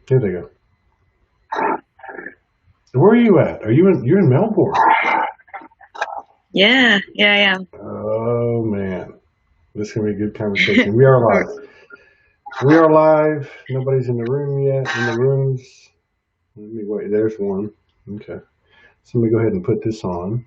Here they go. Where are you at? You're in Melbourne? Yeah, I am. Oh man, this is gonna be a good conversation. We are live. We are live. Nobody's in the room yet. In the rooms. Let me wait. There's one. Okay. So let me go ahead and put this on.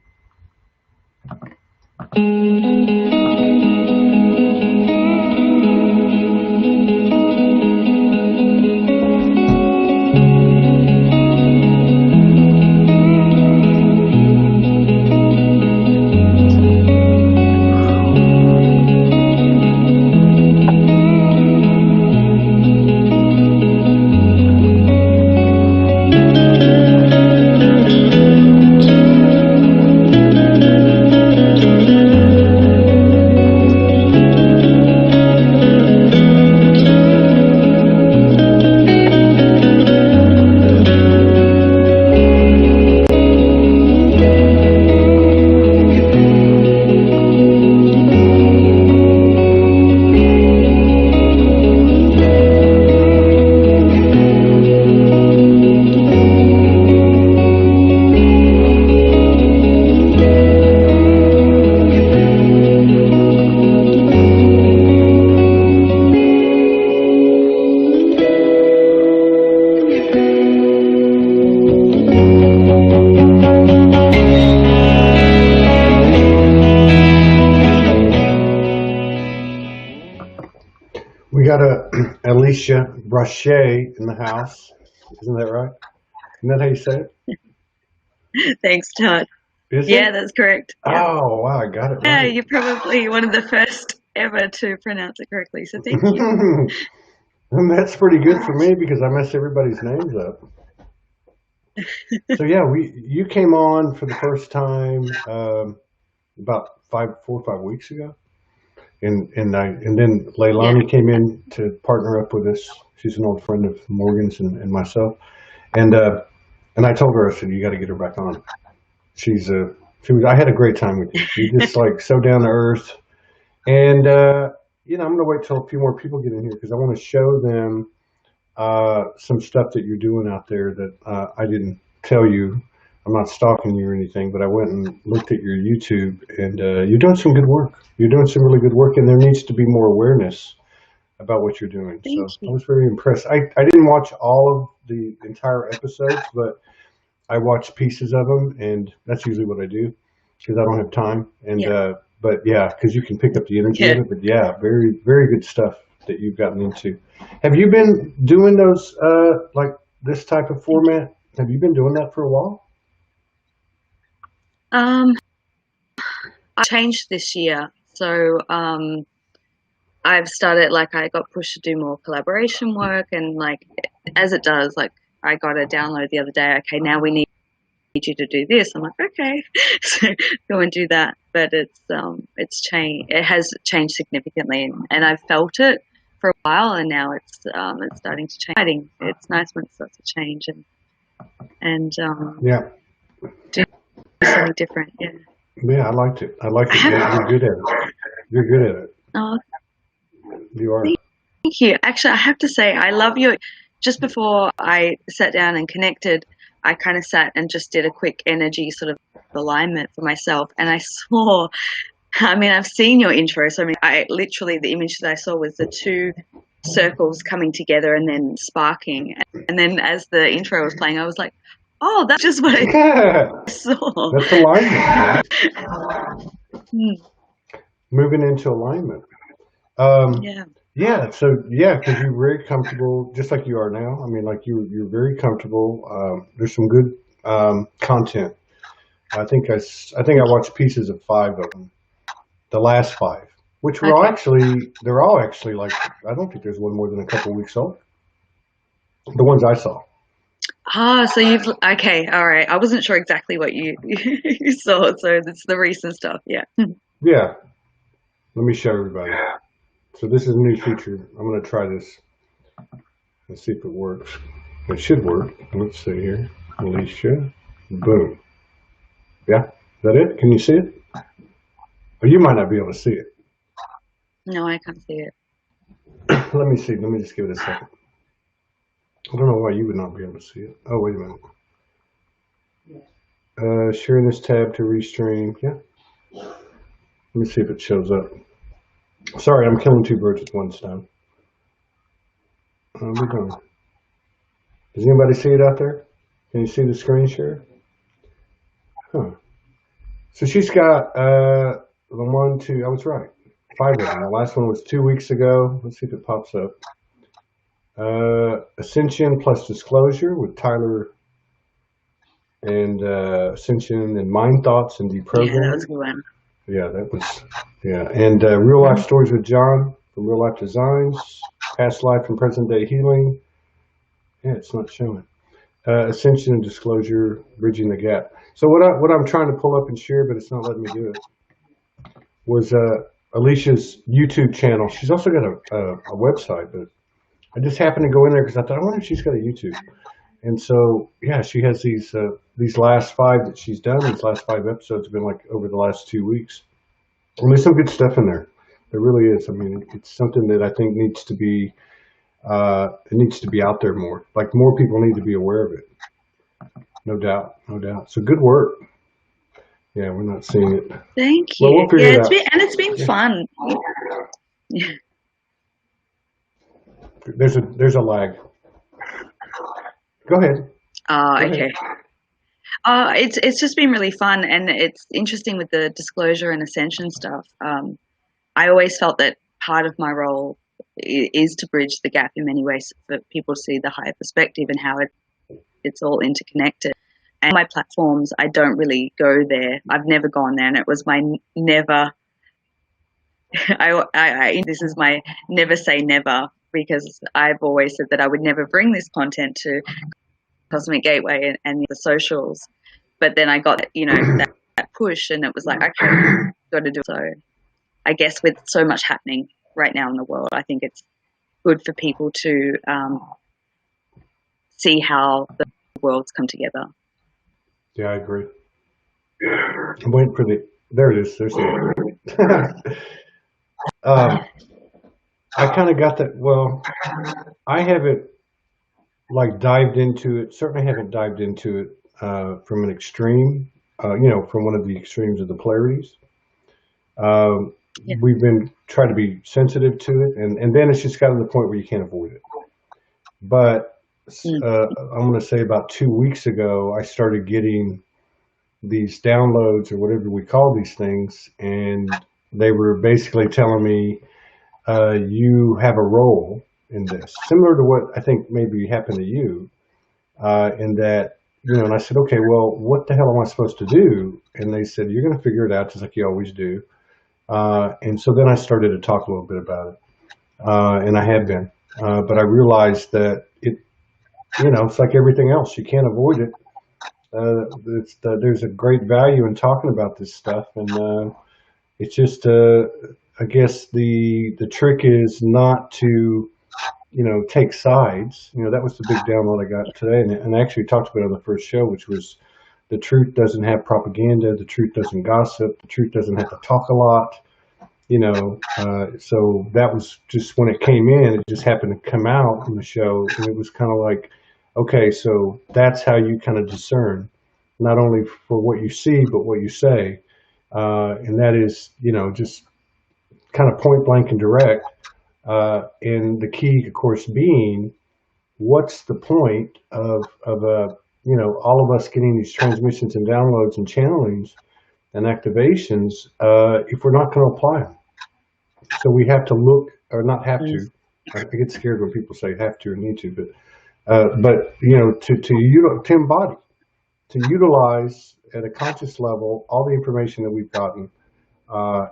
We got a Alisha Braché in the house. Isn't that right? Isn't that how you say it? Thanks, Todd. Is Yeah, it? that's correct. Yeah. Oh wow, I got it Yeah, right. you're probably one of the first ever to pronounce it correctly, so thank you. And that's pretty good for me because I mess everybody's names up. So yeah, you came on for the first time about 4 or 5 weeks ago, and then Yeah. Leilani came in to partner up with us. She's an old friend of Morgan's and myself, and I told her, I said, you got to get her back on. I had a great time with you. You're just like so down to earth, and I'm gonna wait till a few more people get in here because I want to show them some stuff that you're doing out there that I didn't tell you. I'm not stalking you or anything, but I went and looked at your YouTube, and you're doing some good work. You're doing some really good work, and there needs to be more awareness about what you're doing. Thank So I you. was very impressed. I didn't watch all of the entire episodes, but I watched pieces of them, and that's usually what I do because I don't have time. And Yeah. but yeah, because you can pick up the energy Yeah. of it. But yeah, very very good stuff that you've gotten into. Have you been doing those like this type of Thank you. format? Have you been doing that for a while? Um, I changed this year, so I've started, like, I got pushed to do more collaboration work, and like as it does, like I got a download the other day. Okay, now we need you to do this. I'm like, okay, so go and do that. But it's changed. It has changed significantly, and I've felt it for a while, and now it's starting to change. It's nice when it starts to change and Yeah, do something different. Yeah. yeah, I liked it. I liked I it. You're have. good at it. You're good at it. Oh, You are. thank you. Actually, I have to say, I love your. Just before I sat down and connected, I kind of sat and just did a quick energy sort of alignment for myself, and I saw. I mean, I've seen your intro, so I mean, I literally the image that I saw was the two circles coming together and then sparking, and then as the intro was playing, I was like, "Oh, that's just what I saw." That's alignment, man. Hmm, Moving into alignment. Um, yeah. yeah, so yeah, because you're very comfortable, just like you are now. I mean, like you're very comfortable. There's some good content. I think I Thank you. watched pieces of 5 of them, the last 5, which were all Okay. actually they're all actually like I don't think there's one more than a couple weeks old. The ones I saw. Ah, so you've okay, all right. I wasn't sure exactly what you you saw, so it's the recent stuff. Yeah. Yeah, let me show everybody. So this is a new feature. I'm going to try this. Let's see if it works. It should work. Let's see here. Alicia. Boom. Yeah. Is that it? Can you see it? Oh, you might not be able to see it. No, I can't see it. Let me see. Let me just give it a second. I don't know why you would not be able to see it. Oh, wait a minute. Share this tab to restream. Yeah. Let me see if it shows up. Sorry, I'm killing two birds with one stone. We're going. Does anybody see it out there? Can you see the screen share? Huh. So she's got the one, two. I was right. 5 of them. The last one was 2 weeks ago. Let's see if it pops up. Ascension plus Disclosure with Tyler and Ascension and Mind Thoughts and Deprogramming. Yeah, that was a good one. Yeah, that was, yeah. And Real Life Stories with John from Real Life Designs, Past Life and Present Day Healing. Yeah, it's not showing. Ascension and Disclosure, Bridging the Gap. So what I'm trying to pull up and share, but it's not letting me do it, was Alicia's YouTube channel. She's also got a website, but I just happened to go in there because I thought, I wonder if she's got a YouTube. And so, yeah, she has these last 5 that she's done. These last 5 episodes have been like over the last 2 weeks. And there's some good stuff in there. There really is. I mean, it's something that I think needs to be out there more. Like more people need to be aware of it. No doubt, no doubt. So good work. Yeah, we're not seeing it. Thank you. Well, we'll figure it out. It's been fun. Yeah. There's a lag. Go ahead. Okay. It's just been really fun, and it's interesting with the disclosure and ascension stuff. I always felt that part of my role is to bridge the gap in many ways for people to see the higher perspective and how it's all interconnected. And my platforms, I don't really go there. I've never gone there, and it was my never. This is my never say never, because I've always said that I would never bring this content to Cosmic Gateway and the socials. But then I got, that push, and it was like, okay, got to do it. So I guess with so much happening right now in the world, I think it's good for people to see how the worlds come together. Yeah, I agree. I'm waiting for there it is. There's the I kind of got that. Well, I haven't dived into it. Certainly haven't dived into it from an extreme, from one of the extremes of the polarities. We've been trying to be sensitive to it, and then it's just gotten to the point where you can't avoid it. But I'm going to say about 2 weeks ago, I started getting these downloads or whatever we call these things, and they were basically telling me, you have a role in this, similar to what I think maybe happened to you, in that, and I said, okay, well, what the hell am I supposed to do? And they said, you're going to figure it out just like you always do. And so then I started to talk a little bit about it, and I have been, but I realized that it's like everything else. You can't avoid it. There's a great value in talking about this stuff, and it's just, I guess the trick is not to, take sides. That was the big download I got today, and I actually talked about it on the first show, which was the truth doesn't have propaganda, the truth doesn't gossip, the truth doesn't have to talk a lot. So that was just when it came in, it just happened to come out in the show, and it was kind of like, okay, so that's how you kind of discern, not only for what you see, but what you say. And that is, just kind of point blank and direct. And the key, of course, being, what's the point of all of us getting these transmissions and downloads and channelings and activations if we're not going to apply them? So we have to look, or not have to. I get scared when people say have to or need to, but to embody, to utilize at a conscious level all the information that we've gotten,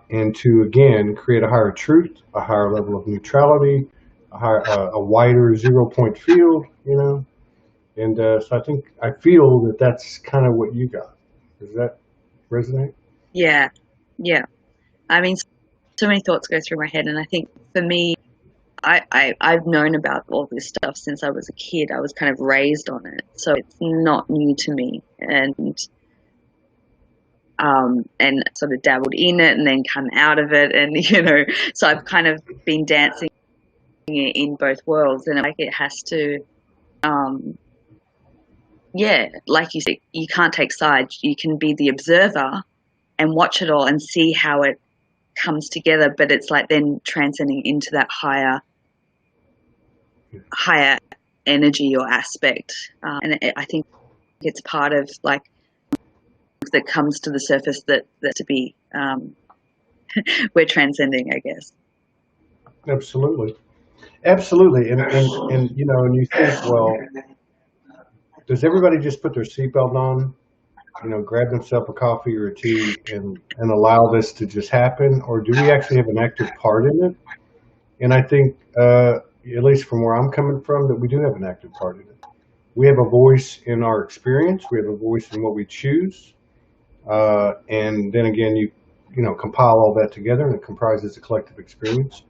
and to again create a higher truth, a higher level of neutrality, a wider 0-point field, and so I feel that that's kind of what you got. Does that resonate? Yeah. I mean, so many thoughts go through my head, and I think for me, I've known about all this stuff since I was a kid. I was kind of raised on it, so it's not new to me, and sort of dabbled in it and then come out of it, and so I've kind of been dancing in both worlds, and it has to um, yeah, like you said, you can't take sides. You can be the observer and watch it all and see how it comes together, but it's like then transcending into that higher energy or aspect. I think it's part of like that comes to the surface that to be we're transcending, I guess. Absolutely. Absolutely. And you know, and you think, well, does everybody just put their seatbelt on, you know, grab themselves a coffee or a tea and allow this to just happen? Or do we actually have an active part in it? And I think, at least from where I'm coming from, that we do have an active part in it. We have a voice in our experience. We have a voice in what we choose. And then again, you know, compile all that together and it comprises a collective experience.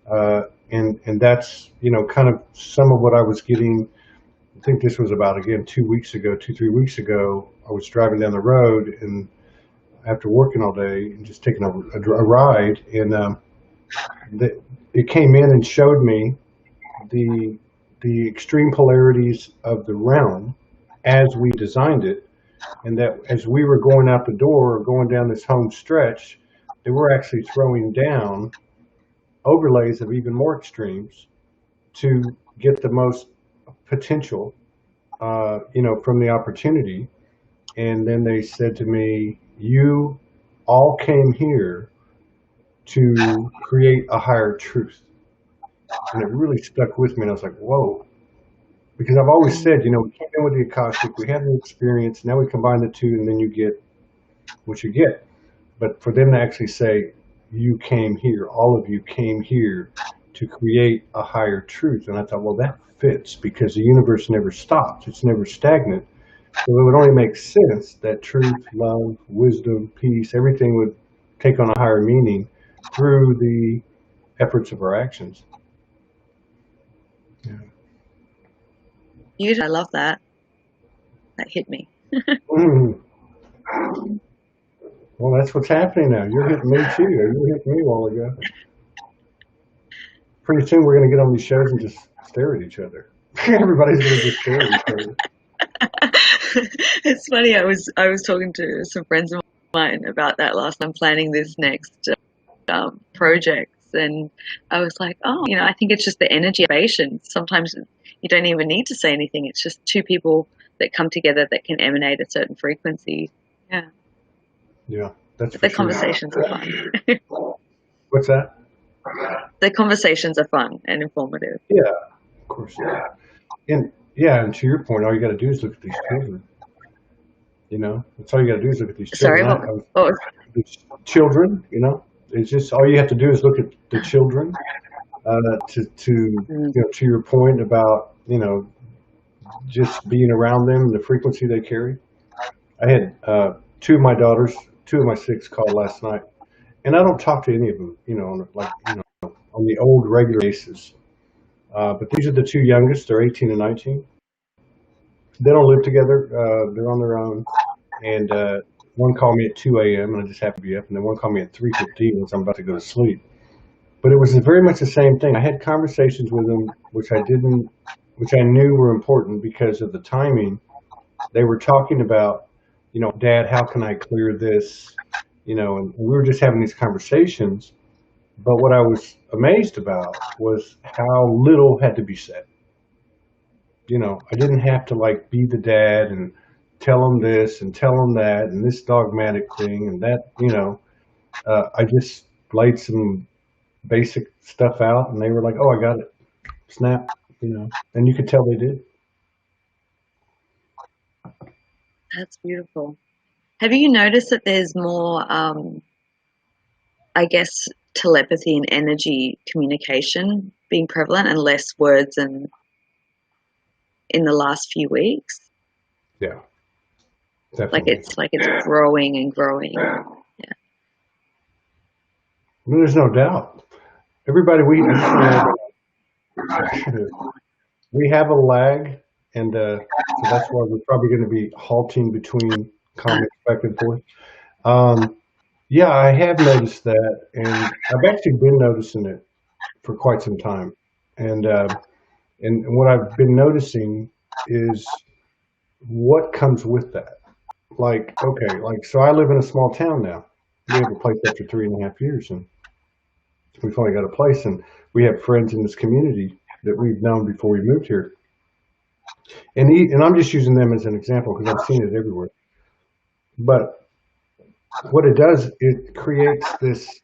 And that's, you know, kind of some of what I was getting. I think this was about, again, 2 weeks ago, 3 weeks ago. I was driving down the road and after working all day and just taking a ride, and it came in and showed me the extreme polarities of the realm as we designed it, and that as we were going out the door or going down this home stretch, that we're actually throwing down overlays of even more extremes to get the most potential, you know, from the opportunity. And then they said to me, "You all came here to create a higher truth." And it really stuck with me. And I was like, "Whoa." Because I've always said, you know, we came in with the Akashic, we had the experience, now we combine the two, and then you get what you get. But for them to actually say, "You came here, all of you came here to create a higher truth." And I thought, well, that fits because the universe never stops, it's never stagnant. So it would only make sense that truth, love, wisdom, peace, everything would take on a higher meaning through the efforts of our actions. Yeah. I love that. That hit me. Mm. Well, that's what's happening now. You're hitting me too. You hit me a while ago. Pretty soon we're going to get on these shows and just stare at each other. Everybody's going to just stare at each other. It's funny. I was talking to some friends of mine about that last. I'm planning this next projects, and I was like, oh, I think it's just the energy ovation. Sometimes you don't even need to say anything. It's just two people that come together that can emanate a certain frequency. Yeah. Yeah, that's for The sure. conversations are fun. What's that? The conversations are fun and informative. Yeah, of course. And yeah, and to your point, all you got to do is look at these children. You know, that's all you got to do is look at these Sorry, children. These children, you know, it's just all you have to do is look at the children. To you know, to your point about, you know, just being around them and the frequency they carry. I had two of my daughters, two of my six called last night, and I don't talk to any of them, you know, on the old regular basis. But these are the two youngest. They're 18 and 19. They don't live together. They're on their own. And one called me at 2 a.m. and I just happened to be up, and then one called me at 3:15 as I'm about to go to sleep. But it was very much the same thing. I had conversations with them, which I knew were important because of the timing. They were talking about, you know, Dad, how can I clear this? You know, and we were just having these conversations. But what I was amazed about was how little had to be said. You know, I didn't have to like be the dad and tell them this and tell them that and this dogmatic thing and that, you know. I just laid some basic stuff out and they were like, "Oh, I got it." Snap, you know, and you could tell they did. That's beautiful. Have you noticed that there's more, I guess, telepathy and energy communication being prevalent and less words and in the last few weeks? Yeah, definitely. Like it's growing and growing. Yeah. I mean, there's no doubt. Everybody, we have a lag, and so that's why we're probably going to be halting between comments back and forth. Yeah, I have noticed that, and I've actually been noticing it for quite some time. And And what I've been noticing is what comes with that. Like, okay, like, so I live in a small town now. We have a place after 3.5 years, and we finally got a place, and we have friends in this community that we've known before we moved here. And I'm just using them as an example because I've seen it everywhere. But what it does, it creates this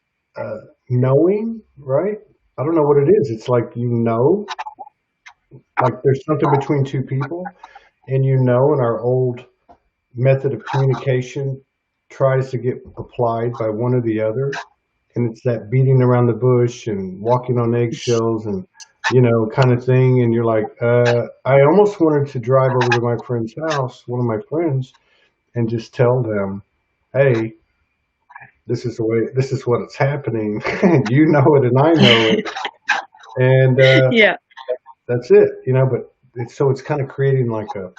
knowing, right? I don't know what it is. It's like, like there's something between two people, and and our old method of communication tries to get applied by one or the other. And it's that beating around the bush and walking on eggshells and, kind of thing. And you're like, I almost wanted to drive over to my friend's house, one of my friends, and just tell them, hey, this is what it's happening. You know it and I know it. And Yeah. that's it, but it's kind of creating like a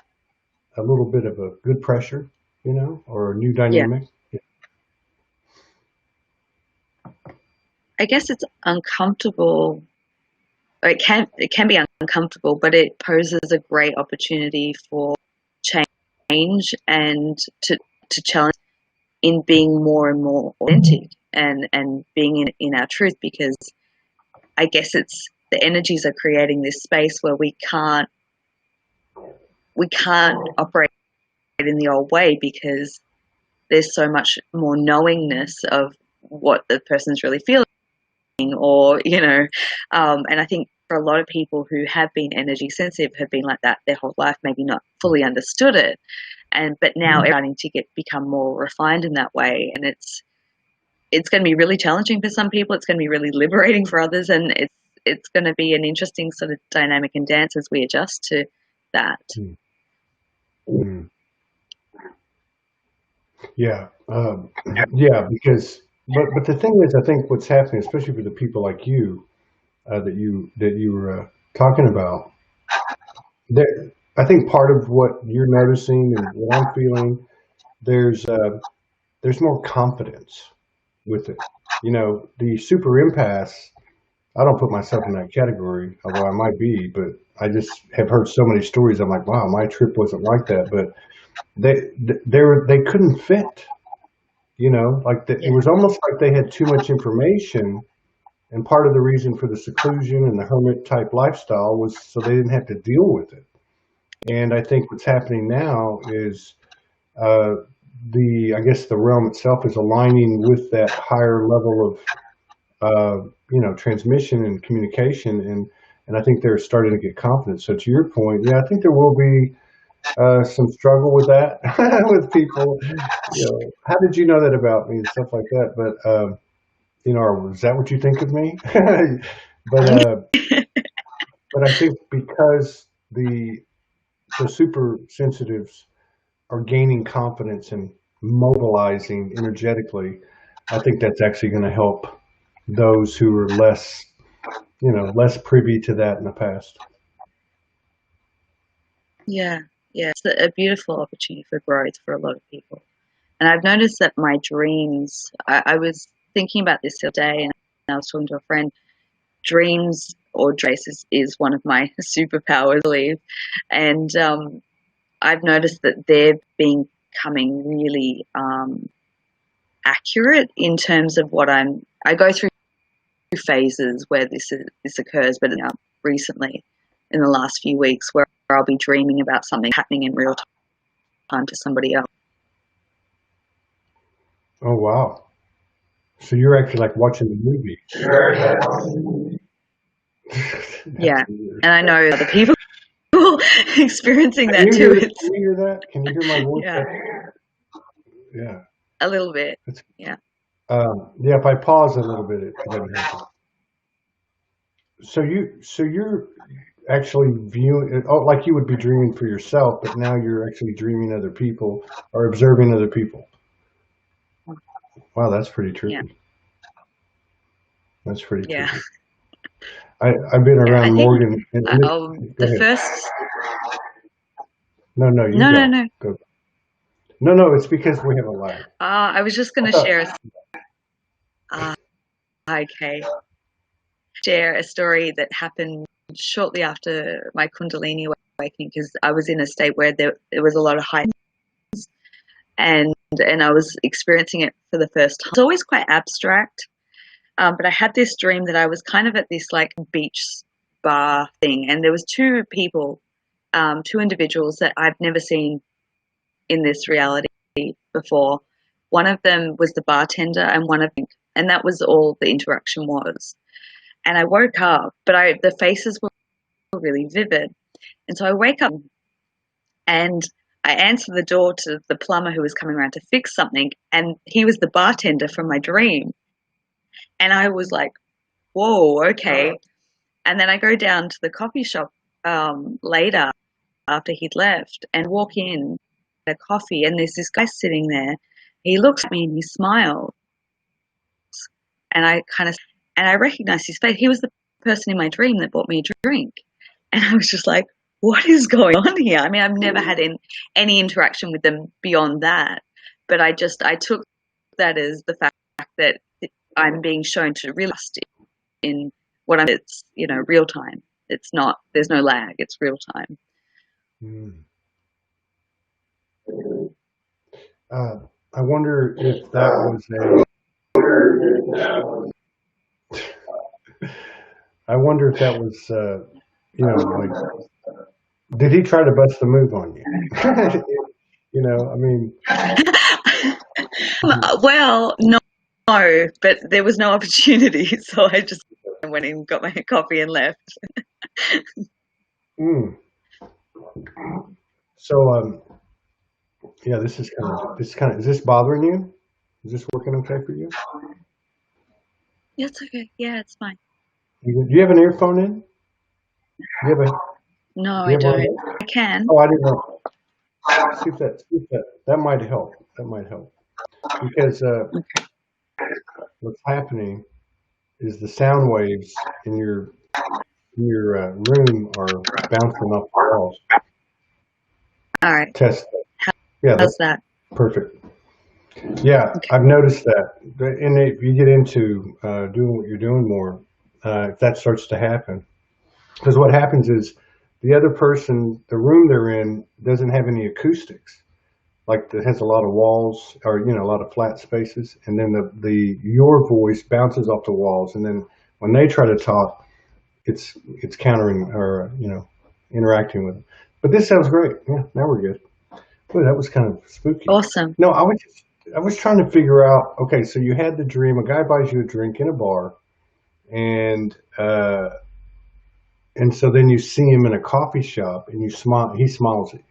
little bit of a good pressure, or a new Yeah. dynamic. I guess it's uncomfortable. Or it can be uncomfortable, but it poses a great opportunity for change and to challenge in being more and more authentic and being in our truth, because I guess it's the energies are creating this space where we can't operate in the old way because there's so much more knowingness of what the person's really feeling, or and I think for a lot of people who have been energy sensitive have been like that their whole life, maybe not fully understood it, but now starting to become more refined in that way, and it's going to be really challenging for some people. It's going to be really liberating for others, and it's going to be an interesting sort of dynamic and dance as we adjust to that. Mm. Yeah, yeah, because but the thing is, I think what's happening, especially for the people like you, that you were talking about, there, I think part of what you're noticing and what I'm feeling, there's more confidence with it. The super empaths. I don't put myself in that category, although I might be, but I just have heard so many stories. I'm like, wow, my trip wasn't like that, but they couldn't fit. It was almost like they had too much information, and part of the reason for the seclusion and the hermit type lifestyle was so they didn't have to deal with it. And I think what's happening now is uh, I guess the realm itself is aligning with that higher level of transmission and communication, and I think they're starting to get confidence. So to your point, yeah, I think there will be some struggle with that with people. How did you know that about me and stuff like that? But or is that what you think of me? But I think because the super sensitives are gaining confidence and mobilizing energetically, I think that's actually going to help those who are less privy to that in the past. Yeah, it's a beautiful opportunity for growth for a lot of people. And I've noticed that my dreams, I was thinking about this the other day, and I was talking to a friend. Dreams or traces is one of my superpowers, I believe. And I've noticed that they're becoming really accurate in terms of what I go through phases where this occurs, but recently in the last few weeks where I'll be dreaming about something happening in real time to somebody else. Oh, wow. So you're actually like watching the movie. Yeah, and I know other people experiencing that too. Can you hear that? Can you hear my voice? Yeah. Yeah. A little bit. Yeah. Yeah, if I pause a little bit, it doesn't happen. So you're actually viewing it, like you would be dreaming for yourself, but now you're actually dreaming other people or observing other people. Wow, that's pretty trippy. Yeah. That's pretty Yeah. trippy. I've been around Morgan. The first. No, you no, go. no. Go. No, it's because we have a lag. I was just going to share share a story that happened shortly after my Kundalini awakening, because I was in a state where there was a lot of height, and I was experiencing it for the first time. It's always quite abstract, but I had this dream that I was kind of at this like beach bar thing, and there was two people, two individuals that I've never seen in this reality before. One of them was the bartender, and that was all the interaction was. And I woke up, but the faces were really vivid. And so I wake up and I answer the door to the plumber who was coming around to fix something, and he was the bartender from my dream. And I was like, whoa, okay. And then I go down to the coffee shop later after he'd left and walk in, a coffee, and there's this guy sitting there. He looks at me and he smiles. And I recognize his face. He was the person in my dream that bought me a drink. And I was just like, what is going on here? I mean, I've never had any interaction with them beyond that. But I took that as the fact that I'm being shown to really trust in what I'm, it's, real time. It's not, there's no lag, it's real time. I wonder if that was I wonder if that was, like, did he try to bust the move on you? I mean. Well, no, but there was no opportunity, so I just went in, got my coffee, and left. So, yeah, this is kind of, is this bothering you? Is this working okay for you? Yeah, it's okay. Yeah, it's fine. Do you have an earphone in? No, I don't. I can. Oh, I didn't know. See if that might help. That might help. Because what's happening is the sound waves in your room are bouncing off the walls. All right. Test. Yeah, how's that? Perfect. Yeah, okay. I've noticed that. And if you get into doing what you're doing more, if that starts to happen, because what happens is the other person, the room they're in, doesn't have any acoustics. Like it has a lot of walls or a lot of flat spaces, and then your voice bounces off the walls, and then when they try to talk, it's countering or interacting with it. But this sounds great. Yeah, now we're good. Boy, that was kind of spooky. Awesome. No, I was trying to figure out. Okay, so you had the dream. A guy buys you a drink in a bar, and so then you see him in a coffee shop, and you smile. He smiles at you.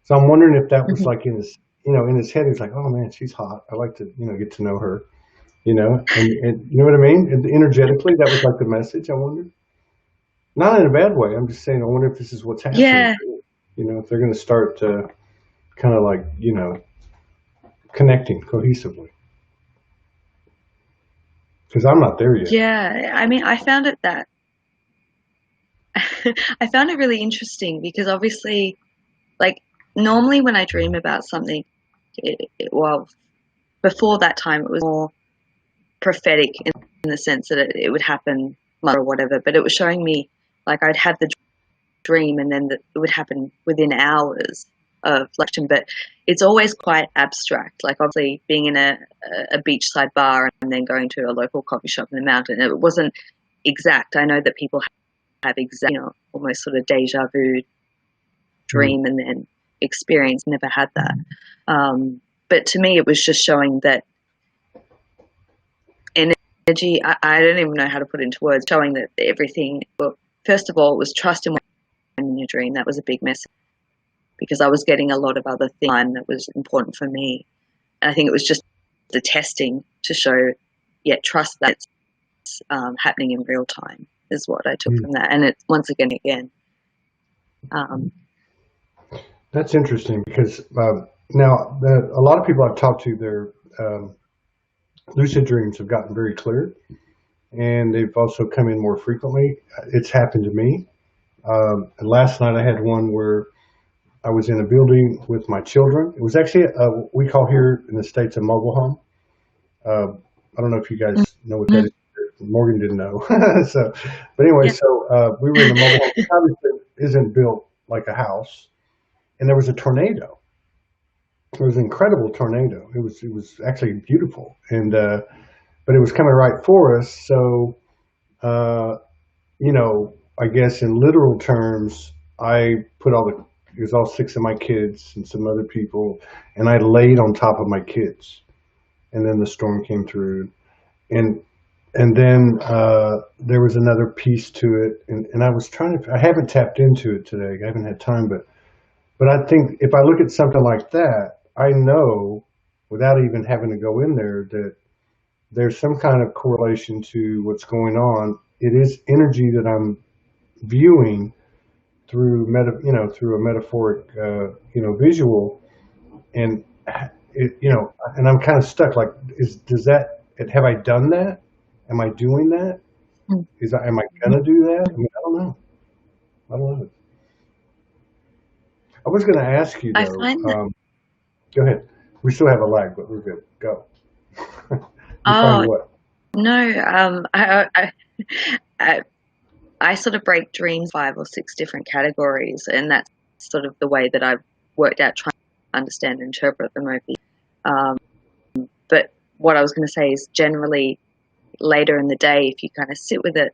So I'm wondering if that was like in his, in his head. He's like, "Oh man, she's hot. I like to, get to know her." And you know what I mean? And energetically, that was like the message. I wondered. Not in a bad way. I'm just saying. I wonder if this is what's happening. Yeah. If they're going to start to kind of like, connecting cohesively. Because I'm not there yet. Yeah, I mean, I found it really interesting because obviously, like, normally when I dream about something, well, before that time, it was more prophetic in the sense that it would happen or whatever, but it was showing me, like, I'd have the dream and then it would happen within hours of election, but it's always quite abstract. Like obviously being in a beachside bar and then going to a local coffee shop in the mountain, it wasn't exact. I know that people have exact, almost sort of deja vu dream and then experience. Never had that. But to me, it was just showing that energy. I don't even know how to put it into words. Showing that everything. Well, first of all, it was trust in your dream. That was a big message. Because I was getting a lot of other things that was important for me. And I think it was just the testing to show, trust that it's happening in real time is what I took from that. And it's once again. That's interesting because now a lot of people I've talked to, their lucid dreams have gotten very clear. And they've also come in more frequently. It's happened to me. And last night I had one where I was in a building with my children. It was actually we call here in the States a mobile home. I don't know if you guys know what that is. Morgan didn't know. So, but anyway, Yeah. so we were in the mobile home, which obviously isn't built like a house, and there was a tornado. It was an incredible tornado. It was actually beautiful, and but it was coming right for us. So, uh, I guess in literal terms, I put it was all six of my kids and some other people, and I laid on top of my kids, and then the storm came through, and and then there was another piece to it, and I haven't tapped into it today. I haven't had time, but I think if I look at something like that, I know without even having to go in there that there's some kind of correlation to what's going on. It is energy that I'm viewing through through a metaphoric, visual, and and I'm kind of stuck. Like, have I done that? Am I doing that? Mm. Am I gonna do that? I mean, I don't know. I don't know. I was gonna ask you I though. find that. Go ahead. We still have a lag, but we're good. Go. You find Oh what? no. I, I sort of break dreams 5 or 6 different categories, and that's sort of the way that I've worked out trying to understand and interpret the movie. But what I was going to say is generally later in the day, if you kind of sit with it,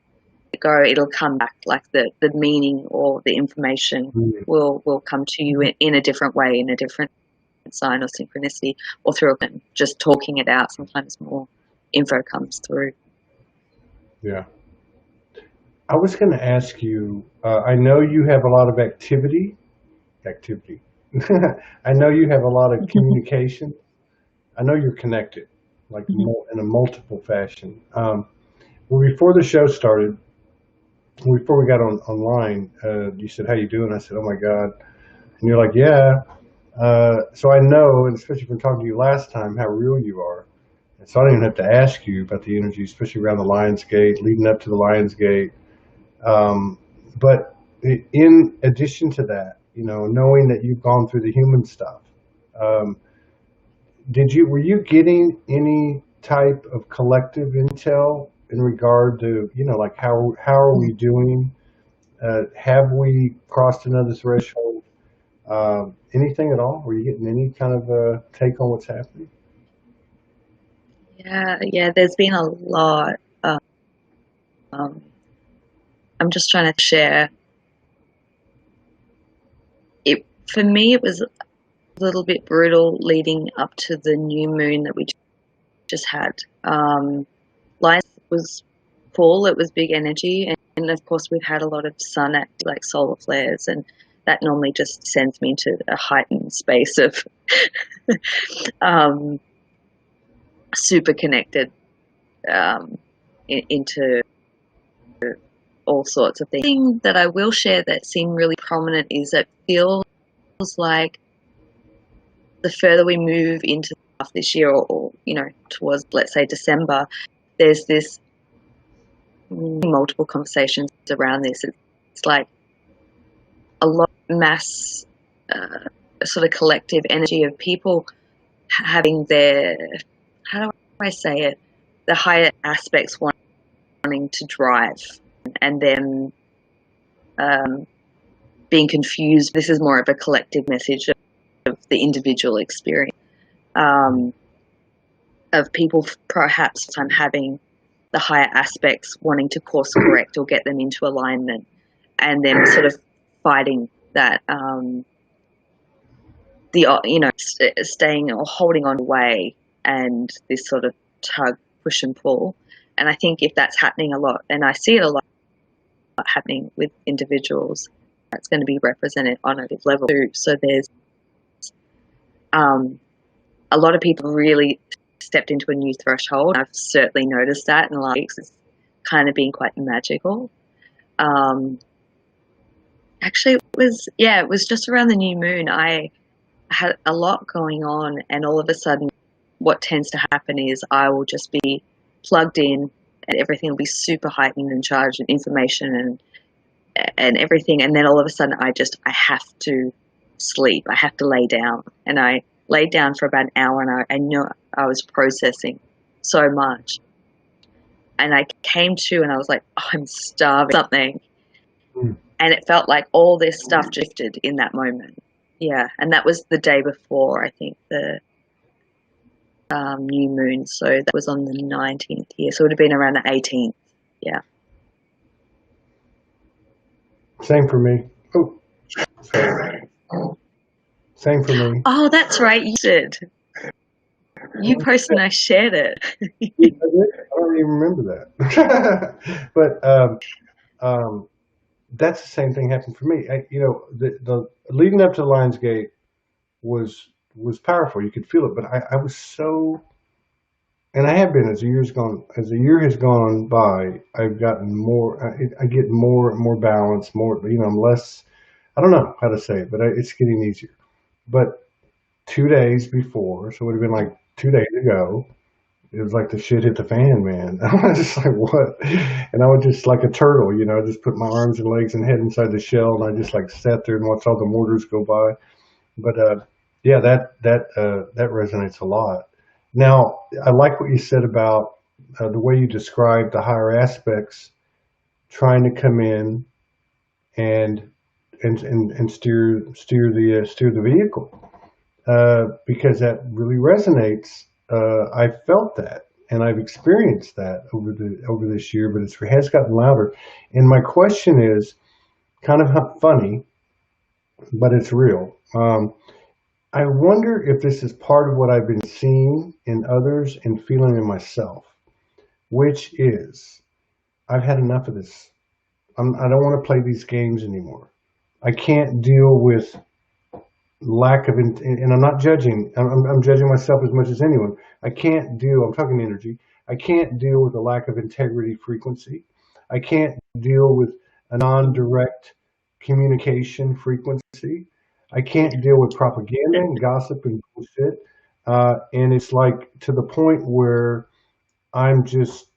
it'll come back, like the meaning or the information will come to you in a different way, in a different sign or synchronicity, or through just talking it out. Sometimes more info comes through. Yeah. I was going to ask you. I know you have a lot of activity. Activity. I know you have a lot of communication. I know you're connected, like in a multiple fashion. Well, before the show started, before we got online, you said, "How you doing?" I said, "Oh my God," and you're like, "Yeah." So I know, and especially from talking to you last time, how real you are. And so I don't even have to ask you about the energy, especially around the Lions Gate, leading up to the Lions Gate. But in addition to that, knowing that you've gone through the human stuff, um, were you getting any type of collective intel in regard to, like how are we doing? Have we crossed another threshold? Anything at all? Were you getting any kind of take on what's happening? Yeah. There's been a lot. Um, I'm just trying to share. For me, it was a little bit brutal leading up to the new moon that we just had. Life was full, it was big energy, and of course we've had a lot of sun activity, like solar flares, and that normally just sends me into a heightened space of super connected into all sorts of things. The thing that I will share that seemed really prominent is that it feels like the further we move into this year, or towards, let's say, December, there's this multiple conversations around this. It's like a lot of mass sort of collective energy of people having their, how do I say it, the higher aspects wanting to drive, and then being confused. This is more of a collective message of the individual experience, of people perhaps having the higher aspects wanting to course correct or get them into alignment, and then sort of fighting that, staying or holding on away, and this sort of tug, push and pull. And I think if that's happening a lot, and I see it a lot happening with individuals, that's going to be represented on a level too. So there's a lot of people really stepped into a new threshold. I've certainly noticed that in the last weeks. It's kind of been quite magical. Actually, it was just around the new moon. I had a lot going on, and all of a sudden what tends to happen is I will just be plugged in, and everything will be super heightened and charged, and information and everything, and then all of a sudden I have to sleep. I have to lay down, and I laid down for about an hour, and I knew I was processing so much. and I came to and I was like, oh, I'm starving something. Mm. And it felt like all this stuff drifted in that moment. Yeah. And that was the day before, I think, the new moon. So that was on the 19th year. So it would have been around the 18th. Yeah. Same for me. Oh, sorry. Same for me. Oh, that's right. You did. You posted and I shared it. I don't even remember that. But that's the same thing happened for me. The leading up to Lionsgate was powerful. You could feel it, but I was so, and I have been as the year has gone by. I've gotten more. I get more and more balance. More, I'm less. I don't know how to say it, but it's getting easier. But 2 days before, so it would have been like 2 days ago. It was like the shit hit the fan, man. I was just like, what? And I was just like a turtle, just put my arms and legs and head inside the shell, and I just like sat there and watched all the mortars go by. But yeah, that resonates a lot. Now, I like what you said about the way you described the higher aspects trying to come in and steer the vehicle, because that really resonates. I felt that, and I've experienced that over this year, but it has gotten louder. And my question is kind of funny, but it's real. I wonder if this is part of what I've been seeing in others and feeling in myself, which is I've had enough of this. I don't want to play these games anymore. I can't deal with lack of, and I'm not judging. I'm judging myself as much as anyone. I can't deal. I'm talking energy. I can't deal with a lack of integrity frequency. I can't deal with a non-direct communication frequency. I can't deal with propaganda and gossip and bullshit. And it's like to the point where I'm just,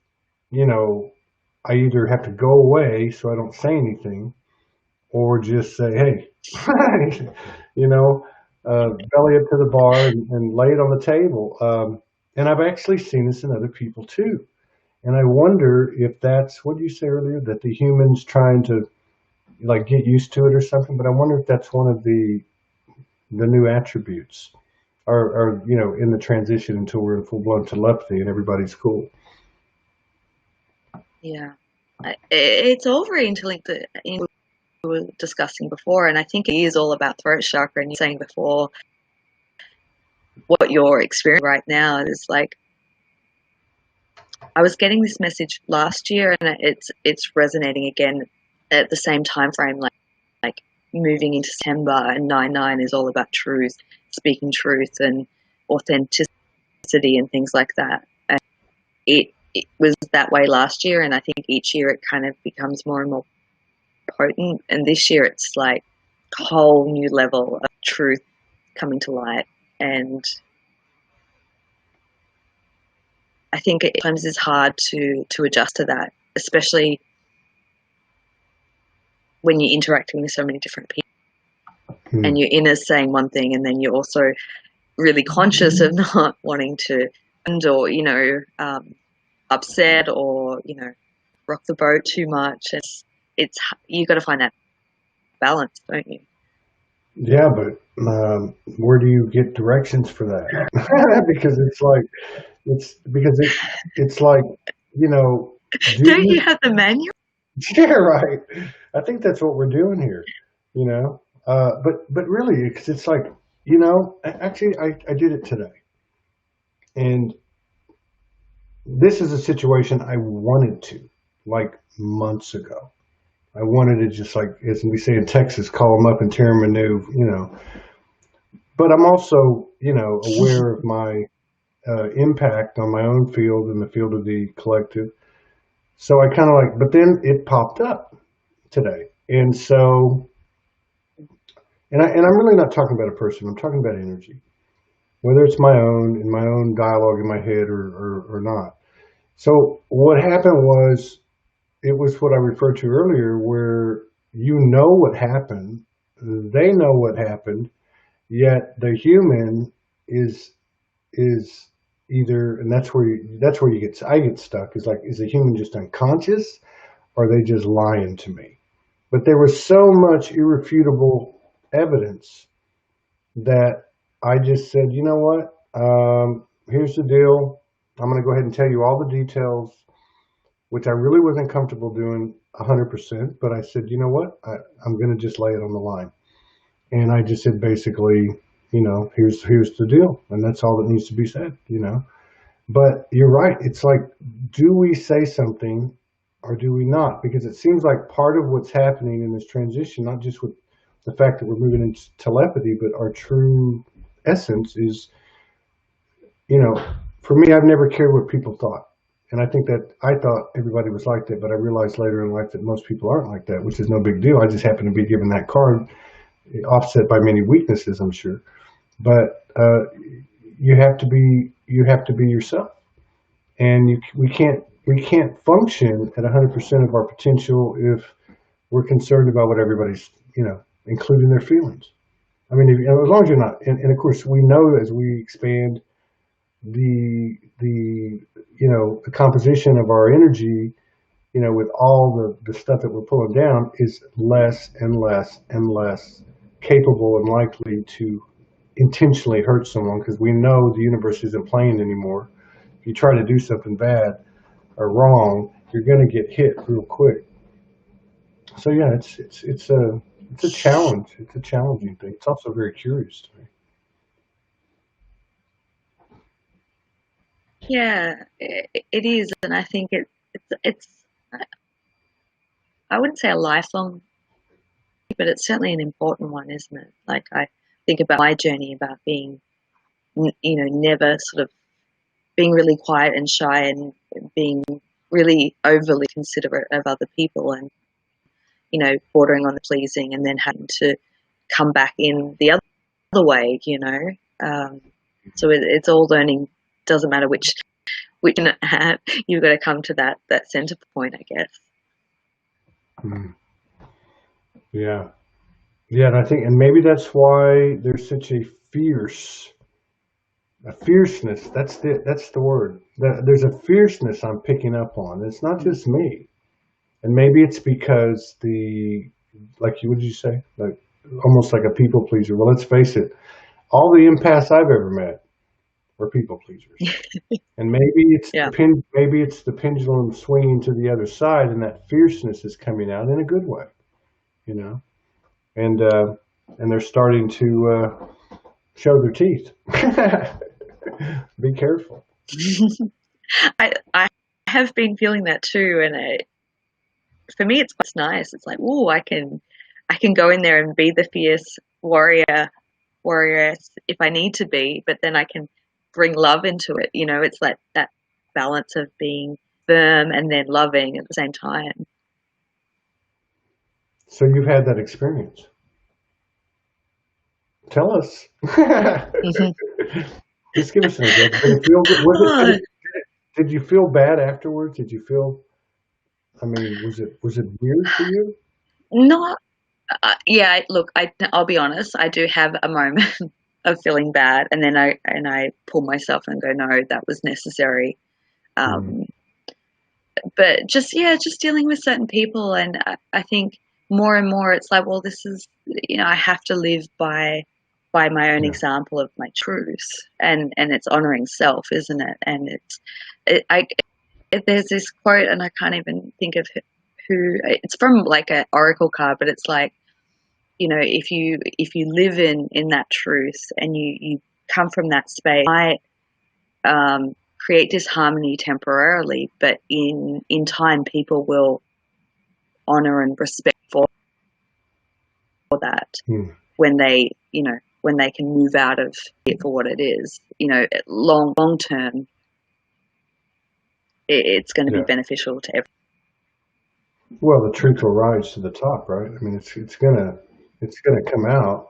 you know, I either have to go away so I don't say anything, or just say, hey, you know, belly up to the bar and lay it on the table. And I've actually seen this in other people too. And I wonder if that's what you say earlier, that the human's trying to like get used to it or something. But I wonder if that's one of the new attributes, or in the transition until we're in full blown telepathy and everybody's cool. Yeah. It's all very interlinked. We were discussing before, and I think it is all about throat chakra. And you're saying before, what you're experiencing right now is like, I was getting this message last year, and it's resonating again at the same time frame, like moving into September, and 9/9 is all about truth, speaking truth and authenticity and things like that. And it was that way last year, and I think each year it kind of becomes more and more potent. And this year it's like a whole new level of truth coming to light. And I think at times it's hard to adjust to that, especially when you're interacting with so many different people. And your inner's saying one thing, and then you're also really conscious of not wanting to, or upset, or rock the boat too much. It's you got to find that balance, don't you? Yeah, but where do you get directions for that? Because it's like, Don't you have the manual? yeah, right. I think that's what we're doing here, you know. But really, it's like, actually, I did it today, and this is a situation I wanted to, like months ago. I wanted to just, like, as we say in Texas, call them up and tear them a new. But I'm also, aware of my impact on my own field and the field of the collective. So I kind of like, but then it popped up today, and so, and I'm really not talking about a person. I'm talking about energy, whether it's my own in my own dialogue in my head or not. So what happened was, it was what I referred to earlier, where what happened, they know what happened, yet the human is either, and that's where I get stuck. Is like, is the human just unconscious, or are they just lying to me? But there was so much irrefutable evidence that I just said, you know what? Here's the deal. I'm going to go ahead and tell you all the details, which I really wasn't comfortable doing 100%. But I said, you know what? I'm going to just lay it on the line. And I just said, basically, here's the deal. And that's all that needs to be said, But you're right. It's like, do we say something or do we not? Because it seems like part of what's happening in this transition, not just with the fact that we're moving into telepathy, but our true essence is, for me, I've never cared what people thought. And I think that I thought everybody was like that, but I realized later in life that most people aren't like that, which is no big deal. I just happen to be given that card, offset by many weaknesses, I'm sure. But you have to be yourself, and we can't function at 100% of our potential if we're concerned about what everybody's, including their feelings. I mean, as long as you're not, and of course we know as we expand the composition of our energy, with all the stuff that we're pulling down, is less and less and less capable and likely to intentionally hurt someone, because we know the universe isn't playing anymore. If you try to do something bad or wrong, you're going to get hit real quick. So yeah, it's a challenge. It's a challenging thing. It's also very curious to me. Yeah, it is, and I think it's I wouldn't say a lifelong, but it's certainly an important one, isn't it? Like, I think about my journey about being, never sort of being really quiet and shy, and being really overly considerate of other people, and bordering on the pleasing, and then having to come back in the other way. So it's all learning. Doesn't matter which hat, you've got to come to that center point, I guess. Mm. Yeah. Yeah, and I think, and maybe that's why there's such a fierceness. That's the word. There's a fierceness I'm picking up on. It's not just me, and maybe it's because what did you say? Like, almost like a people pleaser. Well, let's face it. All the empaths I've ever met were people pleasers, and maybe it's the pendulum swinging to the other side, and that fierceness is coming out in a good way, and they're starting to show their teeth. Be careful. I have been feeling that too, and for me it's quite nice. It's like, oh, I can go in there and be the fierce warrioress if I need to be, but then I can bring love into it. It's like that balance of being firm and then loving at the same time. So you've had that experience. Tell us. Mm-hmm. Just give us an example. Did you feel bad afterwards? Did you feel? I mean, was it weird for you? Not. Yeah. Look, I'll be honest. I do have a moment of feeling bad, and then I pull myself and go, no, that was necessary. But just dealing with certain people, and I think more and more it's like, well, this is, I have to live by my own example of my truth, and it's honoring self, isn't it? And there's this quote, and I can't even think of who it's from, like an oracle card, but it's like, if you live in that truth, and you come from that space, might create disharmony temporarily, but in time people will honor and respect for that when they can move out of it for what it is. Long term, it's going to be beneficial to everyone. Well, the truth will rise to the top, right? I mean, it's gonna come out.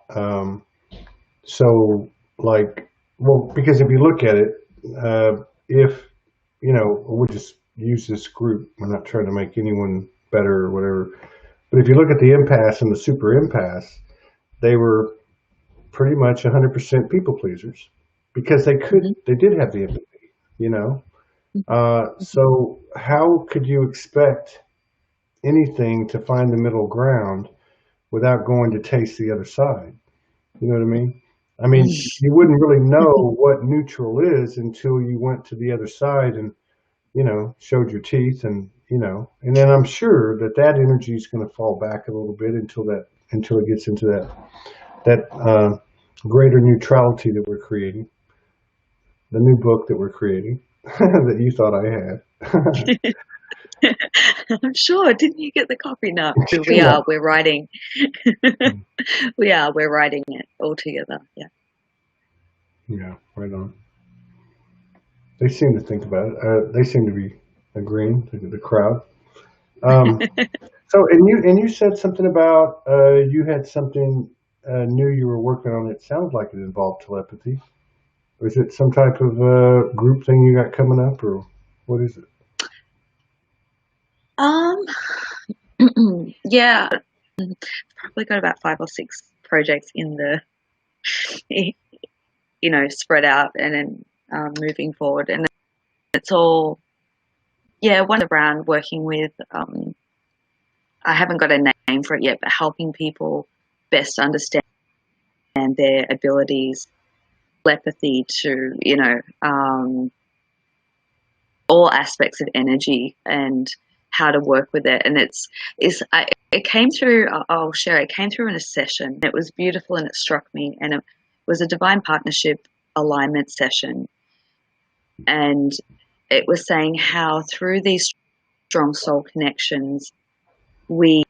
Because if you look at it, we'll just use this group. We're not trying to make anyone better or whatever. But if you look at the empaths and the super empaths, they were pretty much 100% people pleasers, because they did have the empathy. you know. So how could you expect anything to find the middle ground without going to taste the other side? You know what I mean? I mean, you wouldn't really know what neutral is until you went to the other side and, showed your teeth and then I'm sure that that energy is going to fall back a little bit until it gets into that greater neutrality that we're creating, the new book that we're creating that you thought I had. I'm sure. Didn't you get the copy? No, Yeah. we're writing. We're writing it all together. Yeah. Yeah, right on. They seem to think about it. They seem to be agreeing, the crowd. Um, so, and you said something about you had something new you were working on. It sounds like it involved telepathy. Or is it some type of group thing you got coming up, or what is it? Um. Yeah. Probably got about 5 or 6 projects in the, spread out and then moving forward. And it's all, one around working with. I haven't got a name for it yet, but helping people best understand their abilities, telepathy to, all aspects of energy and how to work with it. And it came through, I'll share, it came through in a session. It was beautiful and it struck me. And it was a divine partnership alignment session. And it was saying how through these strong soul connections, they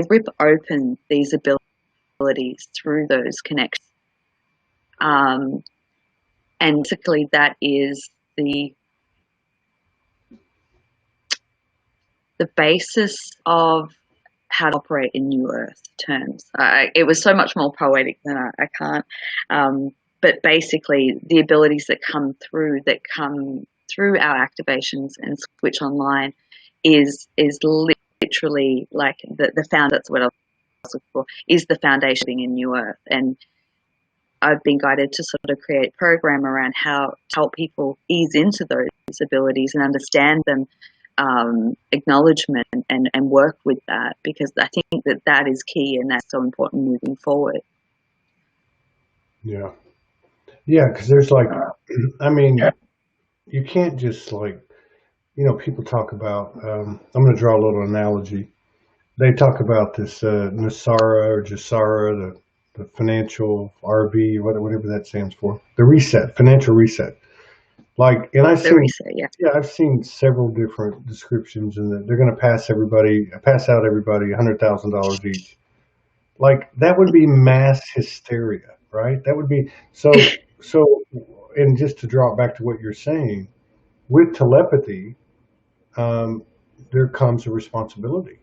rip open these abilities through those connections. And basically that is the basis of how to operate in New Earth terms. It was so much more poetic than I can't. But basically, the abilities that come through our activations and switch online is literally like the found. That's what I was looking for. Is the foundation in New Earth, and I've been guided to sort of create a program around how to help people ease into those abilities and understand them. Acknowledgement and work with that, because I think that is key and that's so important moving forward. Yeah, because there's like, I mean, you can't just like, people talk about. I'm going to draw a little analogy. They talk about this Nasara or Jasara, the financial RB, whatever that stands for, the reset, financial reset. Like, and I've seen several different descriptions, and they're going to pass out everybody $100,000 each. Like that would be mass hysteria, right? That would be so. And just to draw it back to what you're saying, with telepathy, there comes a responsibility.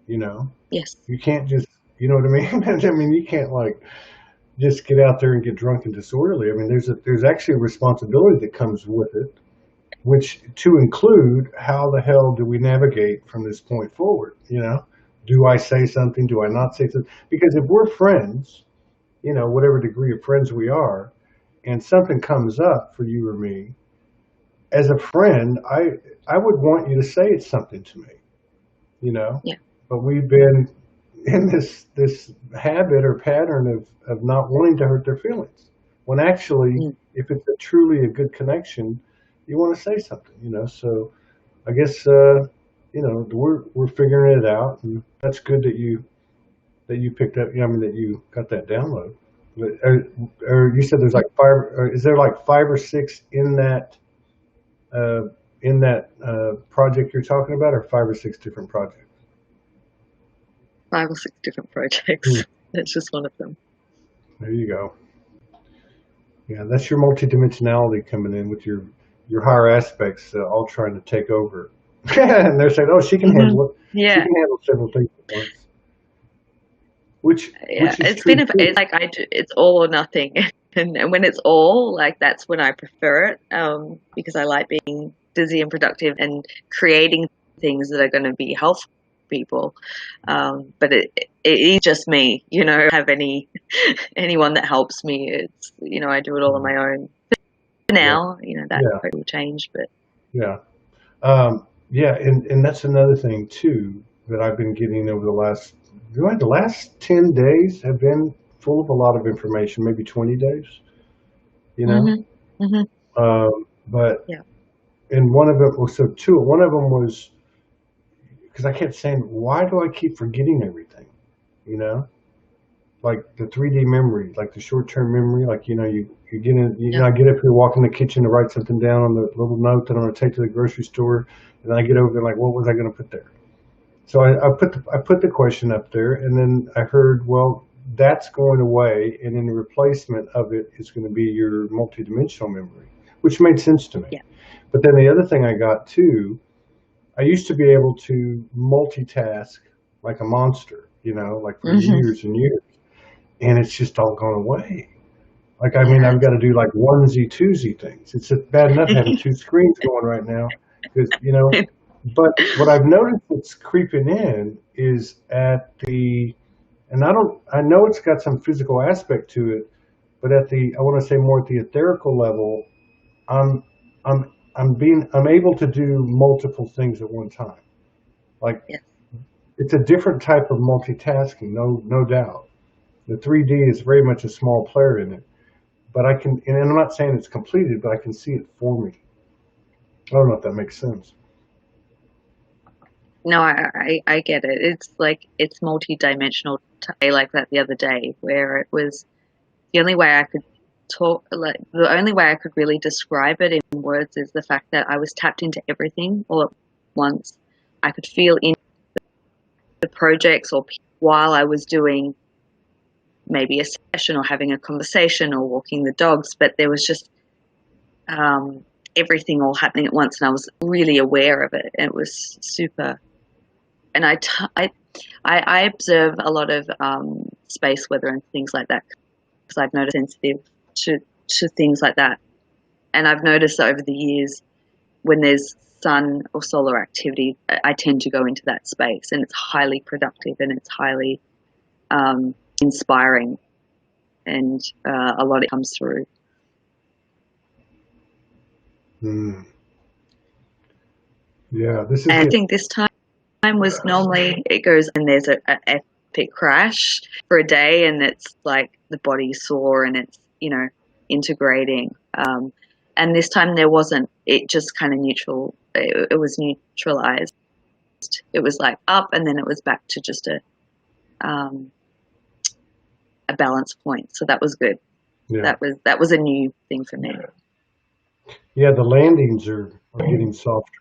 Yes. You can't just, you know what I mean? I mean, you can't like just get out there and get drunk and disorderly. I mean, there's actually a responsibility that comes with it, which to include how the hell do we navigate from this point forward? Do I say something? Do I not say something? Because if we're friends, whatever degree of friends we are, and something comes up for you or me, as a friend, I would want you to say something to me, Yeah. But we've been in this habit or pattern of not wanting to hurt their feelings. When actually, if it's truly a good connection, you want to say something, So I guess we're figuring it out, and that's good that you picked up. I mean, that you got that download. Or you said there's like 5, or is there like 5 or 6 in that project you're talking about, or 5 or 6 different projects? 5 or 6 different projects. That's just one of them. There you go. Yeah, that's your multidimensionality coming in with your higher aspects, all trying to take over. And they're saying, "Oh, she can handle it. Yeah. She can handle several things at once." Which is it's true been too. It's like it's all or nothing, and when it's all, like that's when I prefer it, because I like being busy and productive and creating things that are going to be helpful to people. But it is just me, have any anyone that helps me. It's, I do it all on my own for Yeah. now. That Yeah. will change, but Yeah. Yeah. And that's another thing too that I've been getting over the last 10 days have been full of a lot of information, maybe 20 days, you know? hmm hmm But, yeah, and one of them was, so two, one of them was, because I kept saying, why do I keep forgetting everything? You know? Like the 3D memory, like the short-term memory, like, you get in, yeah, I get up here, walk in the kitchen to write something down on the little note that I'm going to take to the grocery store. And then I get over there, like, what was I going to put there? So I put the question up there, and then I heard, well, that's going away, and in the replacement of it is going to be your multidimensional memory, which made sense to me. yeah. But then the other thing I got too, I used to be able to multitask like a monster, like for hmm years and years, and it's just all gone away. Like, I mean, Yeah. I've got to do like onesie, twosie things. It's bad enough having two screens going right now, because, but what I've noticed that's creeping in is and I know it's got some physical aspect to it, but I want to say more at the etherical level, I'm, I'm able to do multiple things at one time. Like, Yes. it's a different type of multitasking, no doubt. The 3D is very much a small player in it, but I can, and I'm not saying it's completed, but I can see it for me. I don't know if that makes sense. No, I get it. It's like it's multi-dimensional. Like that the other day, where it was the only way I could the only way I could really describe it in words is the fact that I was tapped into everything all at once. I could feel in the projects or while I was doing maybe a session or having a conversation or walking the dogs, but there was just everything all happening at once, and I was really aware of it. And it was super. And I observe a lot of space weather and things like that because I've noticed sensitive to things like that. And I've noticed over the years when there's sun or solar activity, I tend to go into that space, and it's highly productive and it's highly inspiring, and a lot of it comes through. Hmm. Yeah, this is And I getting. think this time was normally it goes and there's a epic crash for a day, and it's like the body's sore and it's integrating. And this time there wasn't. It just kind of neutral. It was neutralized. It was like up, and then it was back to just a balance point. So that was good. Yeah. That was a new thing for me. Yeah, the landings are getting softer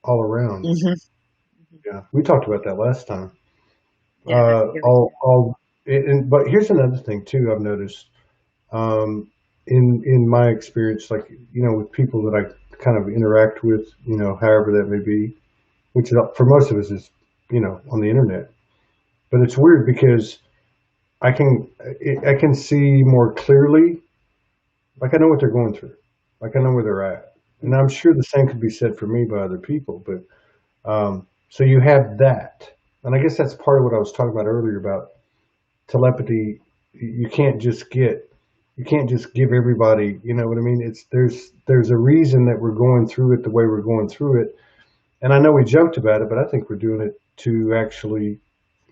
all around. hmm Yeah, we talked about that last time. Yeah, I think But here's another thing too. I've noticed um, in my experience, like with people that I kind of interact with, however that may be, which is, for most of us is on the internet. But it's weird because I can see more clearly. Like, I know what they're going through. Like, I know where they're at, and I'm sure the same could be said for me by other people. But so you have that, and I guess that's part of what I was talking about earlier about telepathy. You can't just give everybody. You know what I mean? There's a reason that we're going through it the way we're going through it, and I know we joked about it, but I think we're doing it to actually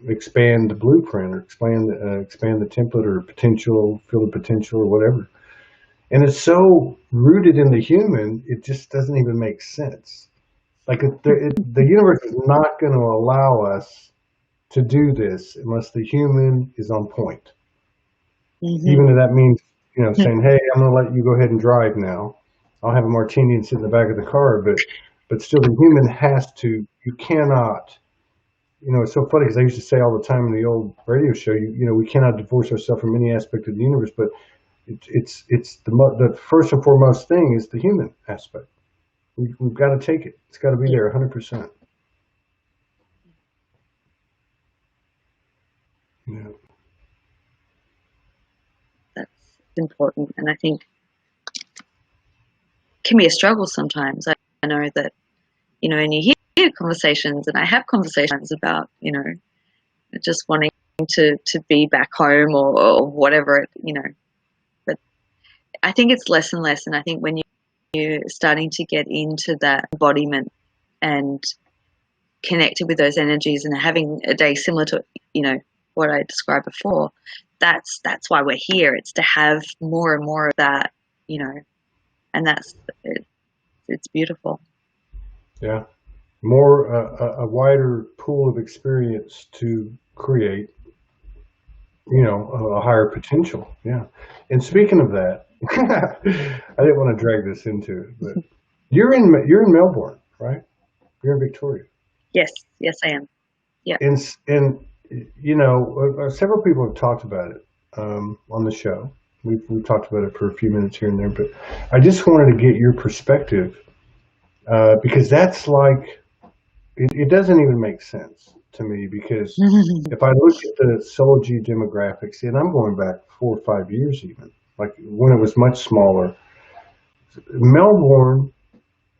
expand the blueprint or expand the template or potential, fill the potential or whatever. And it's so rooted in the human, it just doesn't even make sense. Like, the universe is not going to allow us to do this unless the human is on point. hmm Even if that means, saying, "Hey, I'm going to let you go ahead and drive now. I'll have a martini and sit in the back of the car." But still, the human has to. You cannot. It's so funny because I used to say all the time in the old radio show, we cannot divorce ourselves from any aspect of the universe, but it's the first and foremost thing is the human aspect. We've got to take it. It's got to be there 100%. Yeah. That's important, and I think can be a struggle sometimes. I know that, and you hear conversations, and I have conversations about, just wanting to be back home or whatever, but I think it's less and less. And I think when you're starting to get into that embodiment and connected with those energies and having a day similar to, what I described before, that's why we're here. It's to have more and more of that, and that's it. It's beautiful. Yeah. More, a wider pool of experience to create, a higher potential. Yeah. And speaking of that, I didn't want to drag this into it, but you're in Melbourne, right? You're in Victoria. Yes, I am. Yeah. And several people have talked about it on the show. We've talked about it for a few minutes here and there, but I just wanted to get your perspective because that's like it doesn't even make sense to me because if I look at the soulogy demographics, and I'm going back 4 or 5 years even, like when it was much smaller, Melbourne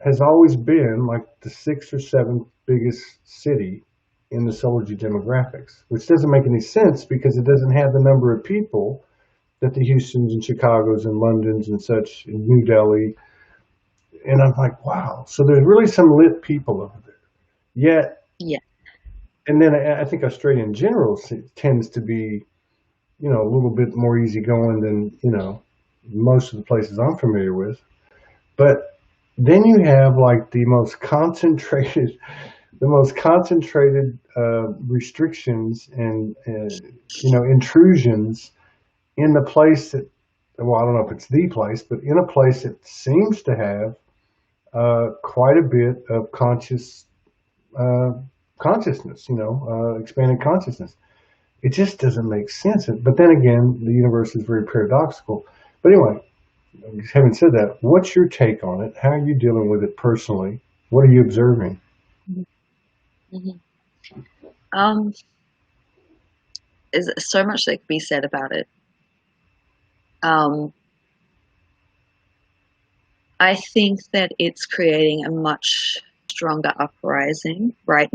has always been like the 6th or 7th biggest city in the soulogy demographics, which doesn't make any sense because it doesn't have the number of people that the Houstons and Chicagos and Londons and such, in New Delhi. And I'm like, wow. So there's really some lit people over there. Yet, yeah. And then I think Australia in general tends to be, a little bit more easygoing than, most of the places I'm familiar with. But then you have like the most concentrated restrictions and intrusions in the place that, well, I don't know if it's the place, but in a place that seems to have quite a bit of consciousness, expanded consciousness. It just doesn't make sense. But then again, the universe is very paradoxical. But anyway, having said that, what's your take on it? How are you dealing with it personally? What are you observing? Mm-hmm. There's so much that could be said about it. I think that it's creating a much stronger uprising right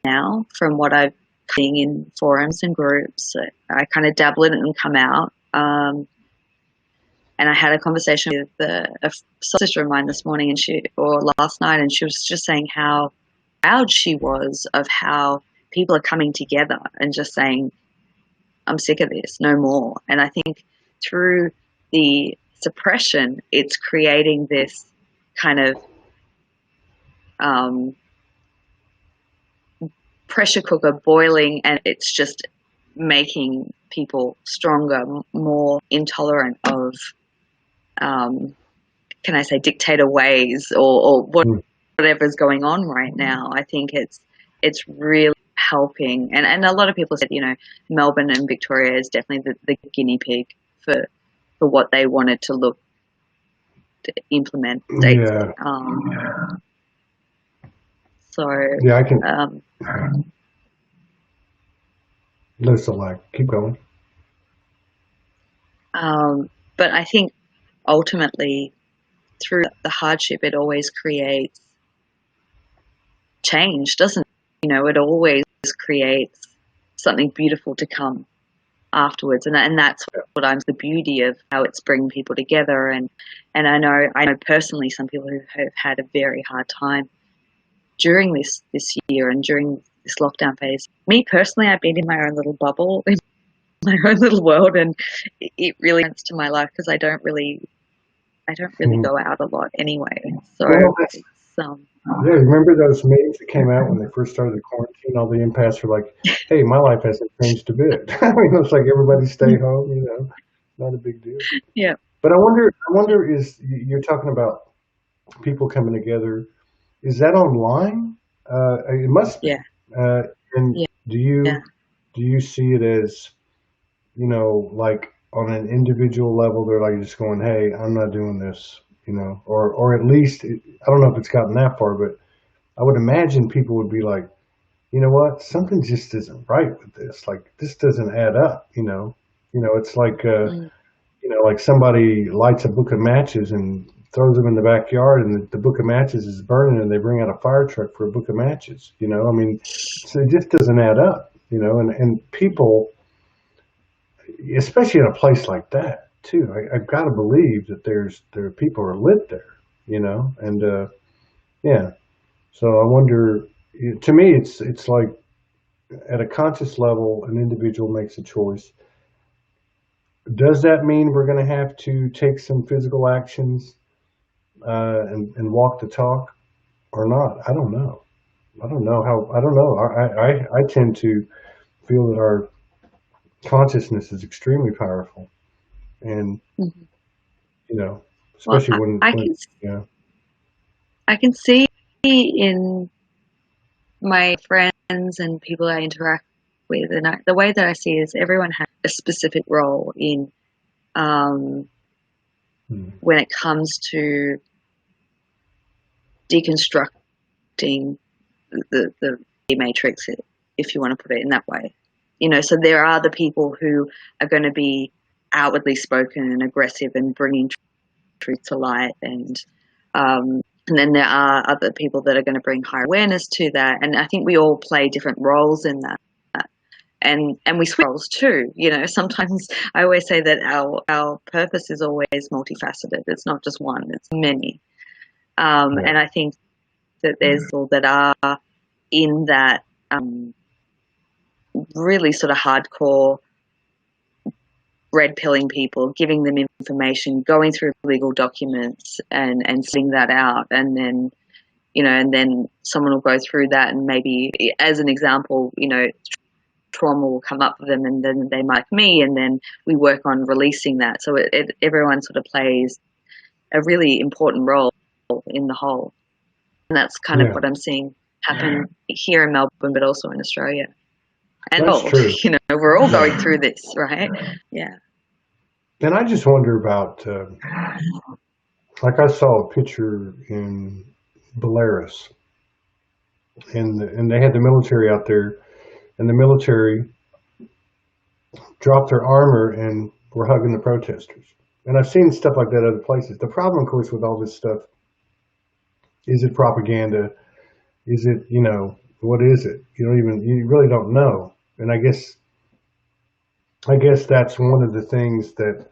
now from what I've seen in forums and groups. I kind of dabble in it and come out. And I had a conversation with a sister of mine this morning or last night, and she was just saying how proud she was of how people are coming together and just saying, I'm sick of this, no more. And I think through the suppression, it's creating this kind of pressure cooker boiling, and it's just making people stronger, more intolerant of, can I say, dictator ways or whatever's going on right now. I think it's really helping, and a lot of people said, Melbourne and Victoria is definitely the guinea pig for what they wanted to look to implement states. Yeah. So yeah, I can. There's a lag. Keep going. But I think ultimately, through the hardship, it always creates change, doesn't it? It always creates something beautiful to come afterwards, and that's what I'm the beauty of how it's bringing people together. And I know personally some people who have had a very hard time during this year and during this lockdown phase. Me personally, I've been in my own little bubble, in my own little world, and it really adds to my life because I don't really go out a lot anyway. So yeah, remember those memes that came out when they first started the quarantine? All the empaths were like, "Hey, my life hasn't changed a bit." I mean, it's like everybody stay home, not a big deal. Yeah. But I wonder, is you're talking about people coming together? Is that online? It must be. Yeah. And do you see it as, like on an individual level, they're like just going, "Hey, I'm not doing this," or at least I don't know if it's gotten that far, but I would imagine people would be like, you know what, something just isn't right with this. Like this doesn't add up. It's like like somebody lights a book of matches and throws them in the backyard, and the book of matches is burning, and they bring out a fire truck for a book of matches. I mean, so it just doesn't add up. And people especially in a place like that too. I've got to believe that there are people who are lit there, and yeah. So I wonder. To me, it's like at a conscious level, an individual makes a choice. Does that mean we're going to have to take some physical actions and walk the talk or not? I don't know. I don't know how. I don't know. I tend to feel that our consciousness is extremely powerful, and Mhm. you know, Well, especially when I can see in my friends and people I interact with, and the way that I see it is everyone has a specific role in um, hmm, when it comes to deconstructing the matrix, if you want to put it in that way. So there are the people who are going to be outwardly spoken and aggressive and bringing truth to light, and then there are other people that are going to bring higher awareness to that. And I think we all play different roles in that. And we switch roles too. Sometimes I always say that our purpose is always multifaceted. It's not just one, it's many. yeah, And I think that there's people that are in that really sort of hardcore red pilling people, giving them information, going through legal documents and setting that out. And then someone will go through that, and maybe as an example, trauma will come up for them, and then they might me, and then we work on releasing that. So everyone sort of plays a really important role in the whole. And that's kind of yeah. what I'm seeing happen here in Melbourne, but also in Australia. And That's true. we're all going Yeah, through this, right? Yeah. and I just wonder about like I saw a picture in Belarus, and they had the military out there, and the military dropped their armor and were hugging the protesters. And I've seen stuff like that other places. The problem, of course, with all this stuff is it propaganda? Is it, what is it? You really don't know. And I guess that's one of the things that,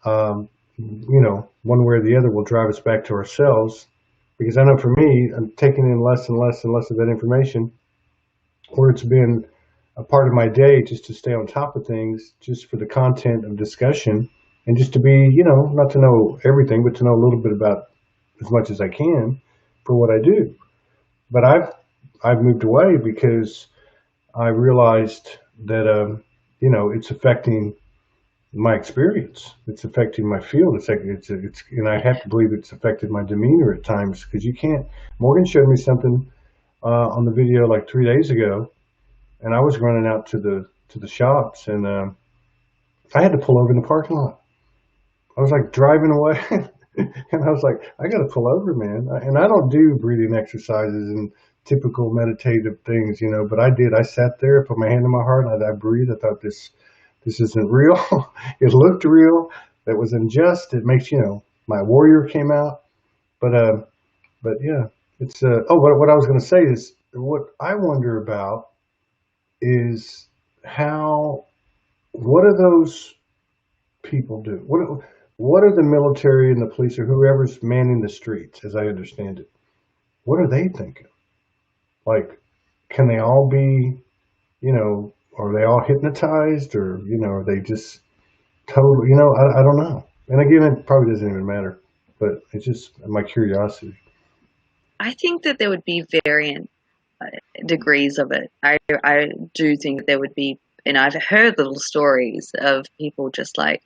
one way or the other will drive us back to ourselves. Because I know for me, I'm taking in less and less and less of that information, where it's been a part of my day just to stay on top of things, just for the content of discussion, and just to be, not to know everything, but to know a little bit about as much as I can for what I do. But I've moved away because I realized that it's affecting my experience. It's affecting my field. And I have to believe it's affected my demeanor at times, because you can't. Morgan showed me something on the video like 3 days ago, and I was running out to the shops, and I had to pull over in the parking lot. I was like driving away, and I was like, I got to pull over, man. And I don't do breathing exercises and typical meditative things, but I did. I sat there, put my hand in my heart, and I breathed. I thought this isn't real. It looked real. It was unjust. It makes, my warrior came out. But yeah, it's what I was going to say is, what I wonder about is what do those people do? What are the military and the police or whoever's manning the streets, as I understand it? What are they thinking? Like, can they all be, are they all hypnotized, or, are they just totally, I don't know. And again, it probably doesn't even matter, but it's just my curiosity. I think that there would be variant degrees of it. I do think that there would be, and I've heard little stories of people just like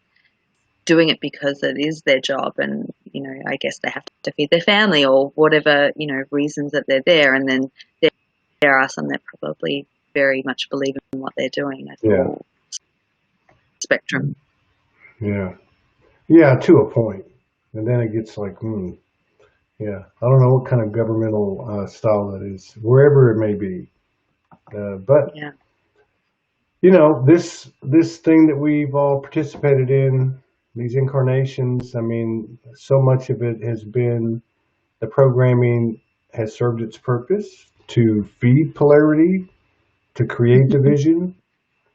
doing it because it is their job, and I guess they have to feed their family or whatever reasons that they're there. And then there are some that probably very much believe in what they're doing. At Yeah, all spectrum. yeah, yeah, to a point, and then it gets like, yeah, I don't know what kind of governmental style that is, wherever it may be. But Yeah. this thing that we've all participated in, these incarnations. I mean, so much of it has been, the programming has served its purpose to feed polarity, to create division,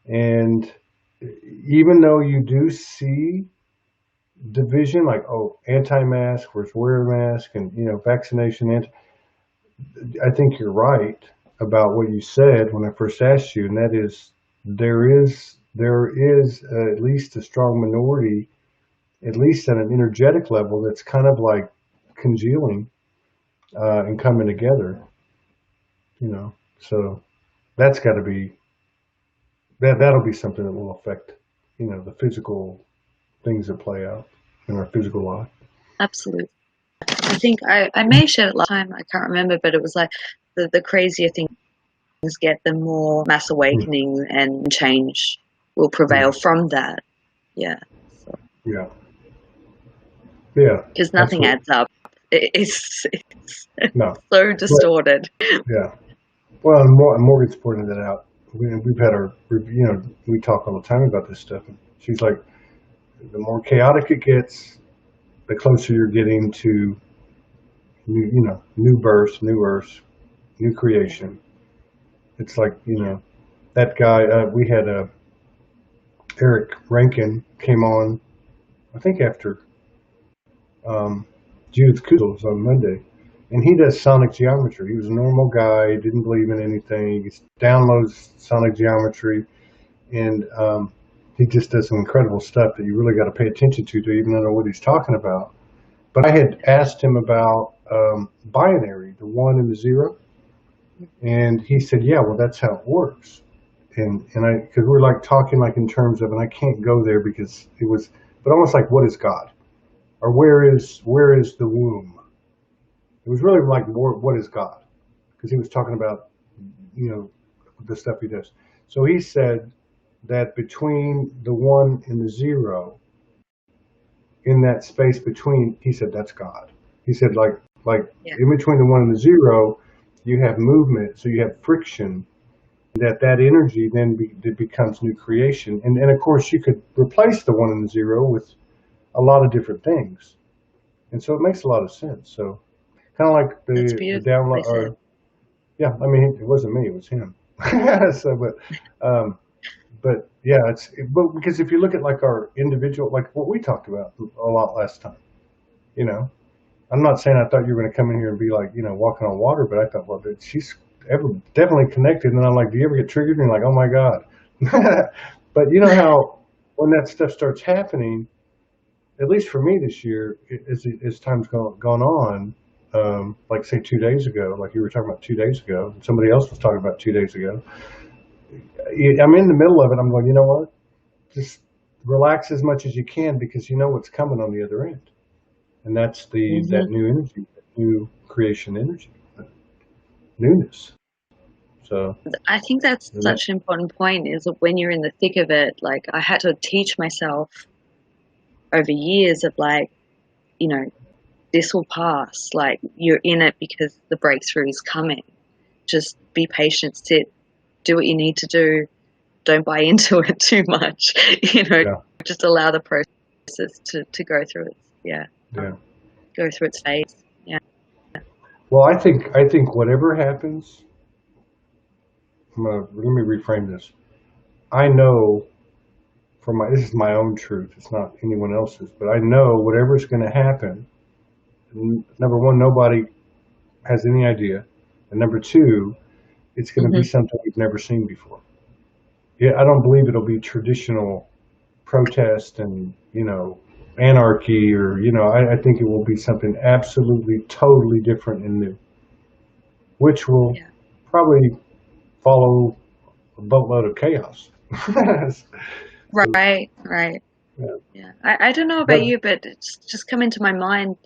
and even though you do see division, like, oh, anti-mask versus wear a mask, and vaccination. I think you're right about what you said when I first asked you, and that is there is at least a strong minority, at least at an energetic level, that's kind of like congealing and coming together. So that's got to be that'll be something that will affect the physical things that play out in our physical life. Absolutely. I think I may have shared it last time, I can't remember, but it was like the crazier things get, the more mass awakening and change will prevail from that. Yeah. So. Yeah. Yeah. Because nothing adds up. It's no. so distorted. Yeah. Well, and Morgan's pointed that out. We've had our, we talk all the time about this stuff. And she's like, the more chaotic it gets, the closer you're getting to new birth, new earth, new creation. It's like, that guy, we had Eric Rankin came on, I think after Judith Kuzels on Monday, and he does sonic geometry. He was a normal guy, didn't believe in anything. He downloads sonic geometry, and he just does some incredible stuff that you really got to pay attention to even know what he's talking about. But I had asked him about binary, the 1 and the 0, and he said, "Yeah, well, that's how it works." And because we're like talking like in terms of, and I can't go there because it was, but almost like, what is God, or where is the womb? It was really like, what is God? Because he was talking about the stuff he does. So he said that between the 1 and the 0, in that space between, he said that's God. He said like in between the 1 and the 0, you have movement, so you have friction. That energy then becomes new creation, and of course you could replace the 1 and the 0 with a lot of different things, and so it makes a lot of sense. So kind of like the download. Yeah, I mean, it wasn't me; it was him. So, but yeah, but because if you look at like our individual, like what we talked about a lot last time, I'm not saying I thought you were going to come in here and be like, walking on water, but I thought, well, she's definitely connected. And then I'm like, do you ever get triggered? And you're like, oh my God. But you know how when that stuff starts happening, at least for me this year, as time's gone on, like say 2 days ago, like you were talking about 2 days ago, and somebody else was talking about 2 days ago, I'm in the middle of it. I'm going, you know what? Just relax as much as you can, because you know what's coming on the other end. And that's that new energy, that new creation energy, newness. So I think that's such an important point, is that when you're in the thick of it, like I had to teach myself over years of like, this will pass. Like you're in it because the breakthrough is coming. Just be patient, sit, do what you need to do. Don't buy into it too much, just allow the process to go through it. Go through its phase. Yeah. Well, I think whatever happens, let me reframe this. I know this is my own truth. It's not anyone else's, but I know whatever's going to happen. Number one, nobody has any idea, and number two, it's going to be something we've never seen before. Yeah, I don't believe it'll be traditional protest and anarchy, or I think it will be something absolutely totally different and new, which will probably follow a boatload of chaos. Right. Yeah. I don't know about you, but it's just come into my mind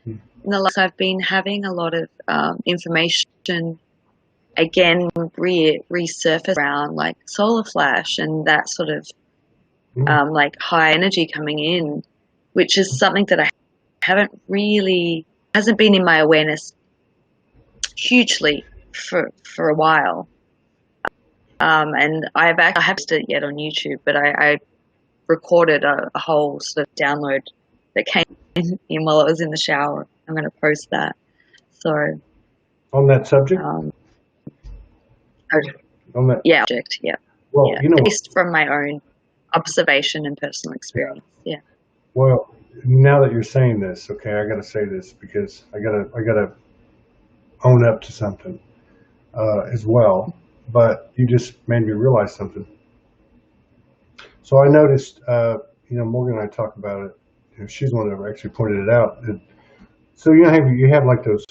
in the last, I've been having a lot of information again resurface around like solar flash and that sort of like high energy coming in, which is something that I hasn't been in my awareness hugely for a while. And I haven't posted it yet on YouTube, but I recorded a whole sort of download that came in while I was in the shower. I'm going to post that. So on that subject? On that? Yeah, object, yeah. Well, based from my own observation and personal experience. Yeah. Well, now that you're saying this, okay, I got to say this because I gotta own up to something as well. But you just made me realize something. So I noticed, Morgan and I talk about it. She's the one that actually pointed it out. So you have like those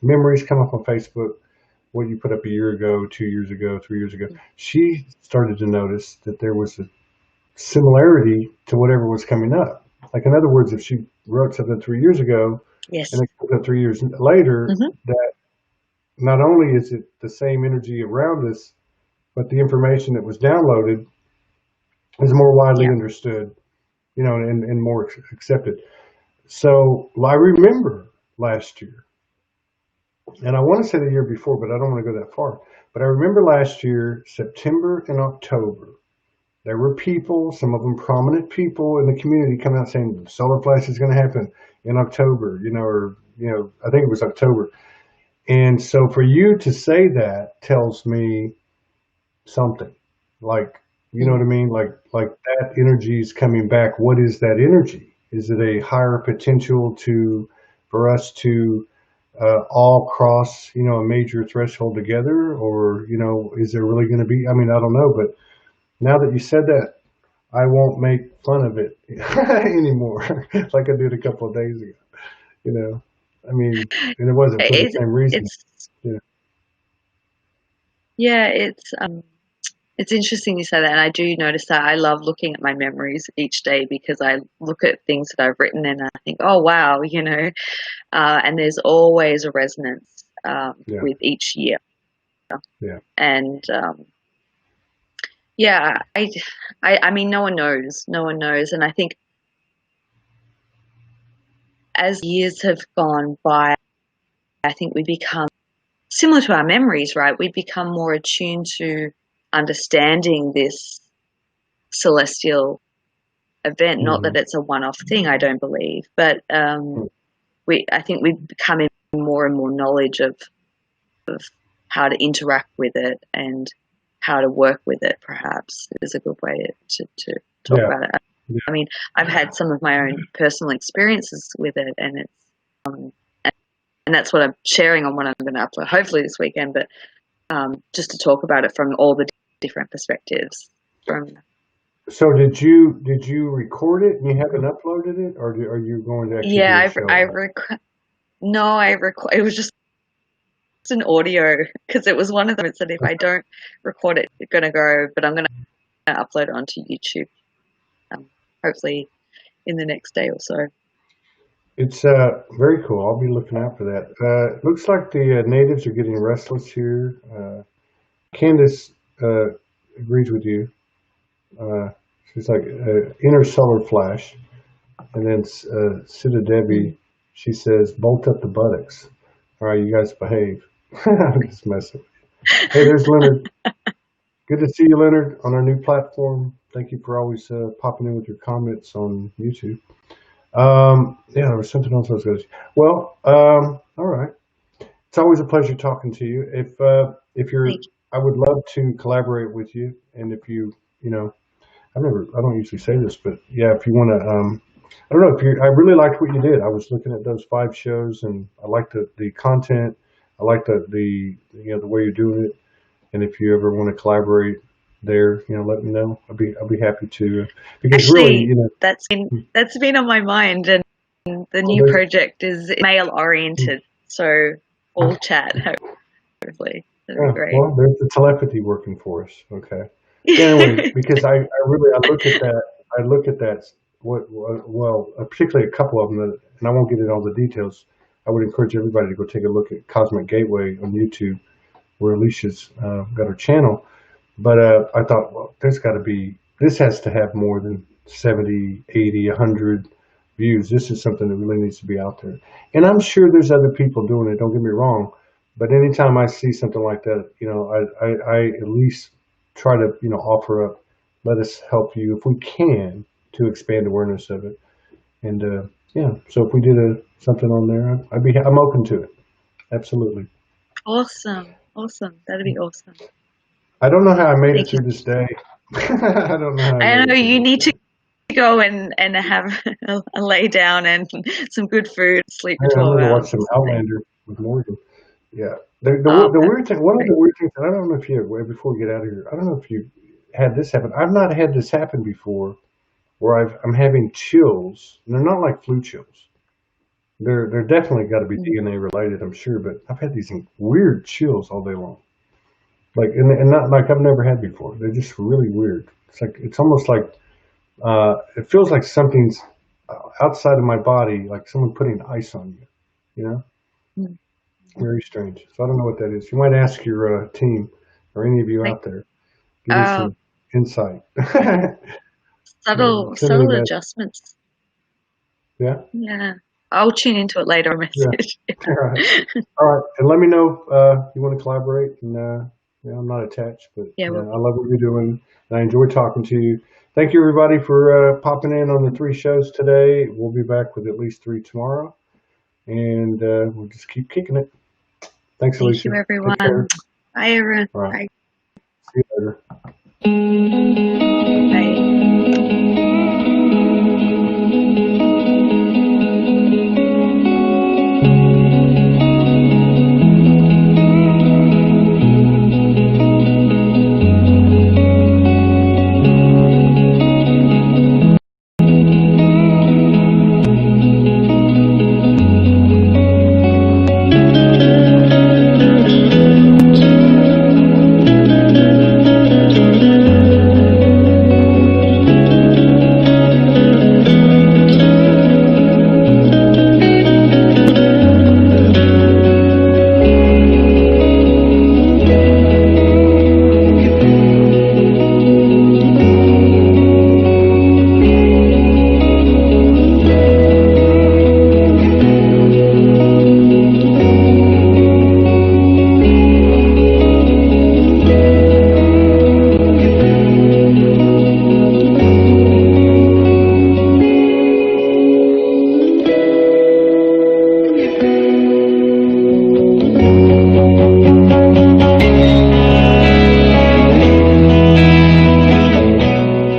memories come up on Facebook, what you put up a year ago, 2 years ago, 3 years ago. She started to notice that there was a similarity to whatever was coming up. Like, in other words, if she wrote something 3 years ago Yes. and it comes up 3 years later, Mm-hmm. that not only is it the same energy around us, but the information that was downloaded is more widely understood, and more accepted. So I remember last year, and I want to say the year before, but I don't want to go that far. But I remember last year, September and October, there were people, some of them prominent people in the community, coming out saying solar flash is going to happen in October, I think it was October. And so for you to say that tells me something, like, you know what I mean? Like that energy is coming back. What is that energy? Is it a higher potential for us to all cross, a major threshold together, or, is there really going to be? I mean, I don't know, but now that you said that, I won't make fun of it anymore, like I did a couple of days ago. I mean, and it wasn't for the same reason. It's interesting you say that, and I do notice that. I love looking at my memories each day because I look at things that I've written and I think, oh wow, and there's always a resonance with each year. Yeah. And I mean, no one knows, and I think as years have gone by, I think we become similar to our memories, right? We become more attuned to understanding this celestial event. Mm-hmm. Not that it's a one-off thing, I don't believe, but I think we become in more and more knowledge of how to interact with it and how to work with it, perhaps, is a good way to talk about it. Yeah. I mean, I've had some of my own personal experiences with it, and it's and that's what I'm sharing on what I'm going to upload, hopefully this weekend, but just to talk about it from all the different perspectives. So did you record it and you haven't uploaded it, or are you going to actually? Yeah, it was just an audio, because it was one of them. It said if I don't record it, it's going to go, but I'm going to upload it onto YouTube, hopefully in the next day or so. It's very cool. I'll be looking out for that. It looks like the natives are getting restless here. Candace agrees with you. She's like inner solar flash. And then Sita Debbie, she says, bolt up the buttocks. All right, you guys behave. I'm just messing with you. Hey, there's Leonard. Good to see you, Leonard, on our new platform. Thank you for always popping in with your comments on YouTube. There was something else I was going to say. Well, all right. It's always a pleasure talking to you. If you're, I would love to collaborate with you. And if you, I don't usually say this, but yeah, if you want to, I don't know, I really liked what you did. I was looking at those 5 shows and I liked the content. I liked the way you're doing it. And if you ever want to collaborate there, let me know. I'll be happy to, because actually, really, that's been on my mind, and the new project is male oriented, so all chat, hopefully. That'd be great. Well, there's the telepathy working for us. Okay. Anyway, because I look at that, particularly a couple of them, and I won't get into all the details. I would encourage everybody to go take a look at Cosmic Gateway on YouTube, where Alicia's got her channel. But I thought, well, this has to have more than 70, 80, 100 views. This is something that really needs to be out there. And I'm sure there's other people doing it, don't get me wrong. But anytime I see something like that, I at least try to, offer up, let us help you if we can to expand awareness of it. And so if we did something on there, I'm open to it. Absolutely. Awesome. That'd be awesome. I don't know how I made it through this day. I don't know how I I know know this you isn't need to true. go and have a lay down and some good food, sleep for Hey, I'm 12 going to watch hours some or something. Outlander with Morgan. Yeah. Oh, The weird thing, one of perfect. the weird things, and I don't know if you, before we get out of here, I don't know if you had this happen. I've not had this happen before where I'm having chills, and they're not like flu chills. They're definitely got to be Mm. DNA related, I'm sure, but I've had these weird chills all day long. Like, and not like I've never had before. They're just really weird. It's almost like, it feels like something's outside of my body, like someone putting ice on you, you know? Mm. Very strange. So I don't know what that is. You might ask your team or any of you Like, out there. Give me uh, some insight. Send me a subtle message. adjustments. Yeah. Yeah. I'll tune into it later, Yeah. message. All right. All right. And let me know if you want to collaborate. And I'm not attached, but Yeah, well, I love what you're doing. And I enjoy talking to you. Thank you, everybody, for popping in on the 3 shows today. We'll be back with at least 3 tomorrow. And we'll just keep kicking it. Thanks, thank you, Alicia. Take everyone. care. Bye, everyone. All right. Bye. See you later.